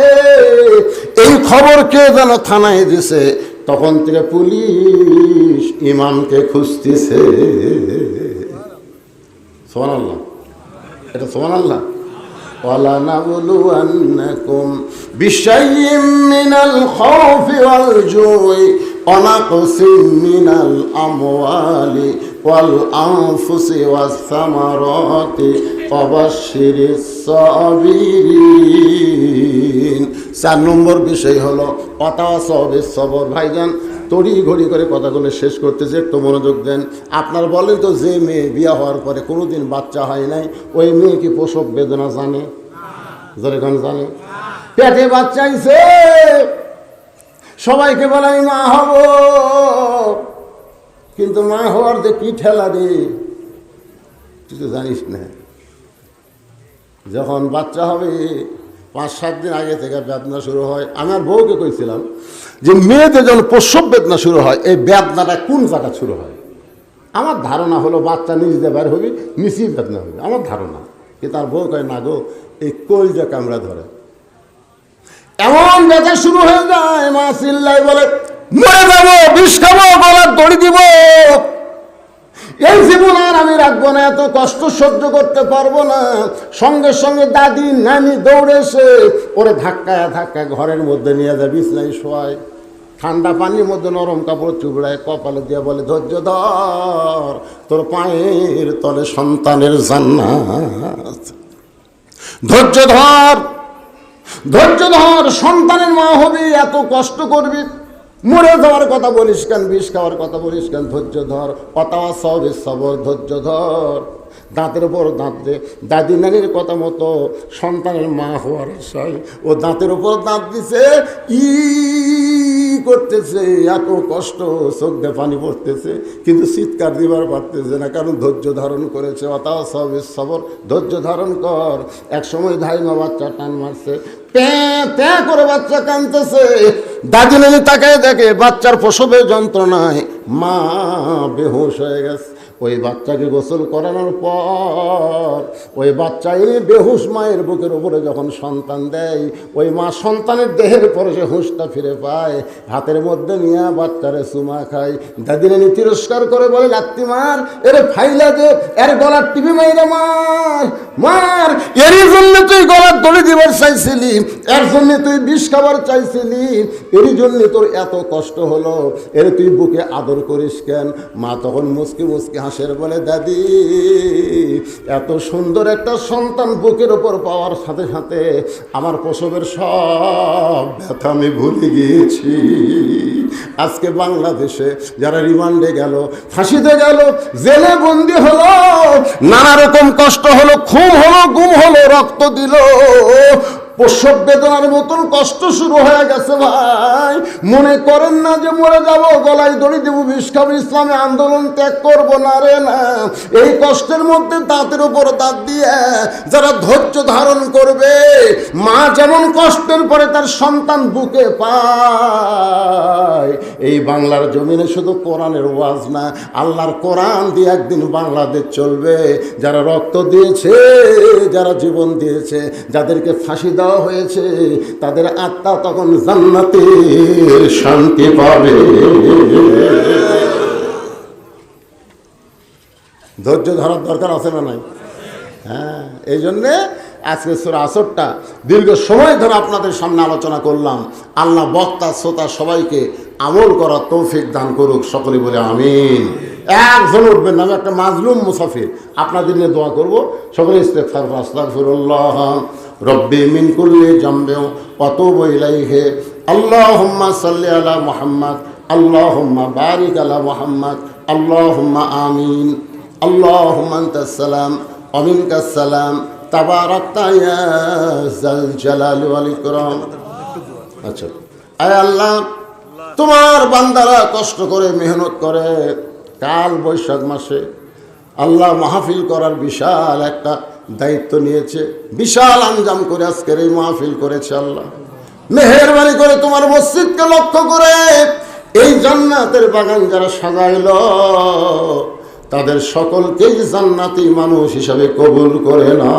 এই খবর কে যেন থানায় দিছে, তখন থেকে পুলিশ ইমামকে খুঁজতেছে। সুবহানাল্লাহ, এটা সুবহানাল্লাহ। وَلَنَبْلُوَنَّكُمْ بِشَيْءٍ مِّنَ الْخَوْفِ وَالْجُوعِ وَنَقْصٍ مِّنَ الْأَمْوَالِ وَالْأَنفُسِ وَالثَّمَرَاتِ وَبَشِّرِ الصَّابِرِينَ। 4 নম্বর বিষয় হলো ওয়াতাওয়াসাউ বিস-সবর। ভাইজান তড়ি ঘড়ি করে কথাগুলো শেষ করতেছে, একটু মনোযোগ দেন। আপনার বলেন তো যে মেয়ে বিয়ে হওয়ার পরে কোনোদিন বাচ্চা হয় নাই, ওই মেয়ে কি প্রসব বেদনা জানে? যেরকম জানে, পেটে বাচ্চা আইছে, সবাইকে বলে আমি মা হব, কিন্তু মা হওয়ার যে কি ঠেলা রে তুই তো জানিস না। যখন বাচ্চা হবে 5-7 দিন আগে থেকে বেদনা শুরু হয়। আমার বউকে কইছিলাম যে মেয়েদের যখন প্রসব বেদনা শুরু হয়, এই বেদনাটা কোন জায়গা শুরু হয়? আমার ধারণা হলো বাচ্চা নিজ দিয়ে বের হবি, নিচেই বেদনা হবে, আমার ধারণা। কিন্তু তার বউ কয় না গো, এই কলজা কামড়া ধরে, এমন ব্যথা শুরু হয়ে যায়, মা চিল্লাই বলে মরে যাবো, বিষ খাবো, গলার দড়ি দিব, এই জীবন আর আমি রাখবো না, এত কষ্ট সহ্য করতে পারবো না। সঙ্গে সঙ্গে দাদি নানি দৌড়ে এসে ওরে ধাক্কায় ধাক্কায় ঘরের মধ্যে নিয়ে যায়, বিছনায় শোয়ায়, ঠান্ডা পানির মধ্যে নরম কাপড় চুবড়ায়, কপালে দিয়ে বলে ধৈর্য ধর, তোর পায়ের তলে সন্তানের জান্নাত। ধৈর্য ধর, ধৈর্য ধর, সন্তানের মা হবি, এত কষ্ট করবি, মরে যাওয়ার কথা বলিস কেন, বিষ খাওয়ার কথা বলিস কেন? ধৈর্য ধর, ওয়াতাওয়াসাউ বিস-সবর, ধৈর্য ধর। দাঁতের উপর দাঁত দে। দাদি নানির কথা মতো সন্তানের মা হওয়ার আশায় ও দাঁতের উপর দাঁত দিছে, ই করতেছে, এত কষ্ট, চোখ দিয়ে পানি পড়তেছে, কিন্তু চিৎকার দিবার পারতেছে না, কারণ ধৈর্য ধারণ করেছে। ওয়াতাওয়াসাউ বিস-সবর, ধৈর্য ধারণ কর। এক সময় ধাইমা বাচ্চা টান মারছে, প্যাঁ প্যাঁ করে বাচ্চা কাঁদতেছে, দাদি নানি তাকায় দেখে বাচ্চার প্রসবের যন্ত্রণায় মা বেহুশ হয়ে গেছে। ওই বাচ্চাকে গোসল করানোর পর ওই বাচ্চা এই বেহুশ মায়ের বুকের উপরে যখন সন্তান দেয়, ওই মা সন্তানের দেহের পরে সে হুঁশটা ফিরে পায়, হাতের মধ্যে নিয়ে বাচ্চারে চুমা খায়। দাদি নানি তিরস্কার করে বলে লাত্তি মার, এর ফাইলা দে, এর গলার টিপি মাইরে মার, মার, এরই জন্য তুই গলার দড়ি দিবার চাইছিলি, এর জন্য তুই বিষ খাবার চাইছিলি, এরই জন্য তোর এত কষ্ট হলো, এর তুই বুকে আদর করিস কেন? মা তখন মুচকি মুচকি হাসের বলে দাদি, এত সুন্দর একটা সন্তান বুকের ওপর পাওয়ার সাথে সাথে আমার প্রসবের সব ব্যথা আমি ভুলে গিয়েছি। আজকে বাংলাদেশে যারা রিমান্ডে গেল, ফাঁসিতে গেল, জেলে বন্দি হলো, নানা রকম কষ্ট হলো, খুন হলো, গুম হলো, রক্ত দিল, প্রসব বেদনার মতন কষ্ট শুরু হয়ে গেছে ভাই। মনে করেন না যে মরে যাব, গলায় দড়ি দেবো, বিষ খাবো, ইসলামে আন্দোলন ত্যাগ করবো না রে না। এই কষ্টের মধ্যে দাঁতের উপর দাঁত দিয়ে যারা ধৈর্য ধারণ করবে, মা যেমন কষ্টের পরে তার সন্তান বুকে পায়, এই বাংলার জমিনে শুধু কোরআনের ওয়াজ না, আল্লাহর কোরআন দিয়ে একদিন বাংলাদেশ চলবে। যারা রক্ত দিয়েছে, যারা জীবন দিয়েছে, যাদেরকে ফাঁসি দেওয়া হয়েছে, তাদের আত্মা তখন জান্নাতের শান্তি পাবে। ধৈর্য ধরার দরকার আছে না নাই? হ্যাঁ, এই জন্যে আজকে সূরা আসরটা দীর্ঘ সময় ধরে আপনাদের সামনে আলোচনা করলাম। আল্লাহ বক্তা শ্রোতা সবাইকে আমল করার তৌফিক দান করুক, সকলে বলে আমিন। একজন উঠবেন না, আমি একটা মাজলুম মুসাফির, আপনাদের নিয়ে দোয়া করবো। সকলে ইস্তেগফার, আস্তাগফিরুল্লাহ রব্বি মিন কুল্লি জামবি ওয়া তুবু ইলাইহি। আল্লাহুম্মা সাল্লি আলা মুহাম্মদ, আল্লাহুম্মা বারিক আলা মুহাম্মদ, আল্লাহুম্মা আমিন। আল্লাহুম্মা আনতাস সালাম ওয়া মিনকাস সালাম, তাবারাকতা ইয়া যাল জালালি ওয়াল ইকরাম। আচ্ছা, আয় আল্লাহ, তোমার বান্দারা কষ্ট করে মেহনত করে কাল বৈশাখ মাসে আল্লাহ মাহফিল করার বিশাল একটা দায়িত্ব নিয়েছে, বিশাল আঞ্জাম করে আজকের এই মাহফিল করেছে। আল্লাহ মেহেরবানি করে তোমার মসজিদকে লক্ষ্য করে এই জান্নাতের বাগান যারা সাজাইল, তাদের সকলকেই জান্নাতি মানুষ হিসাবে কবুল করে না।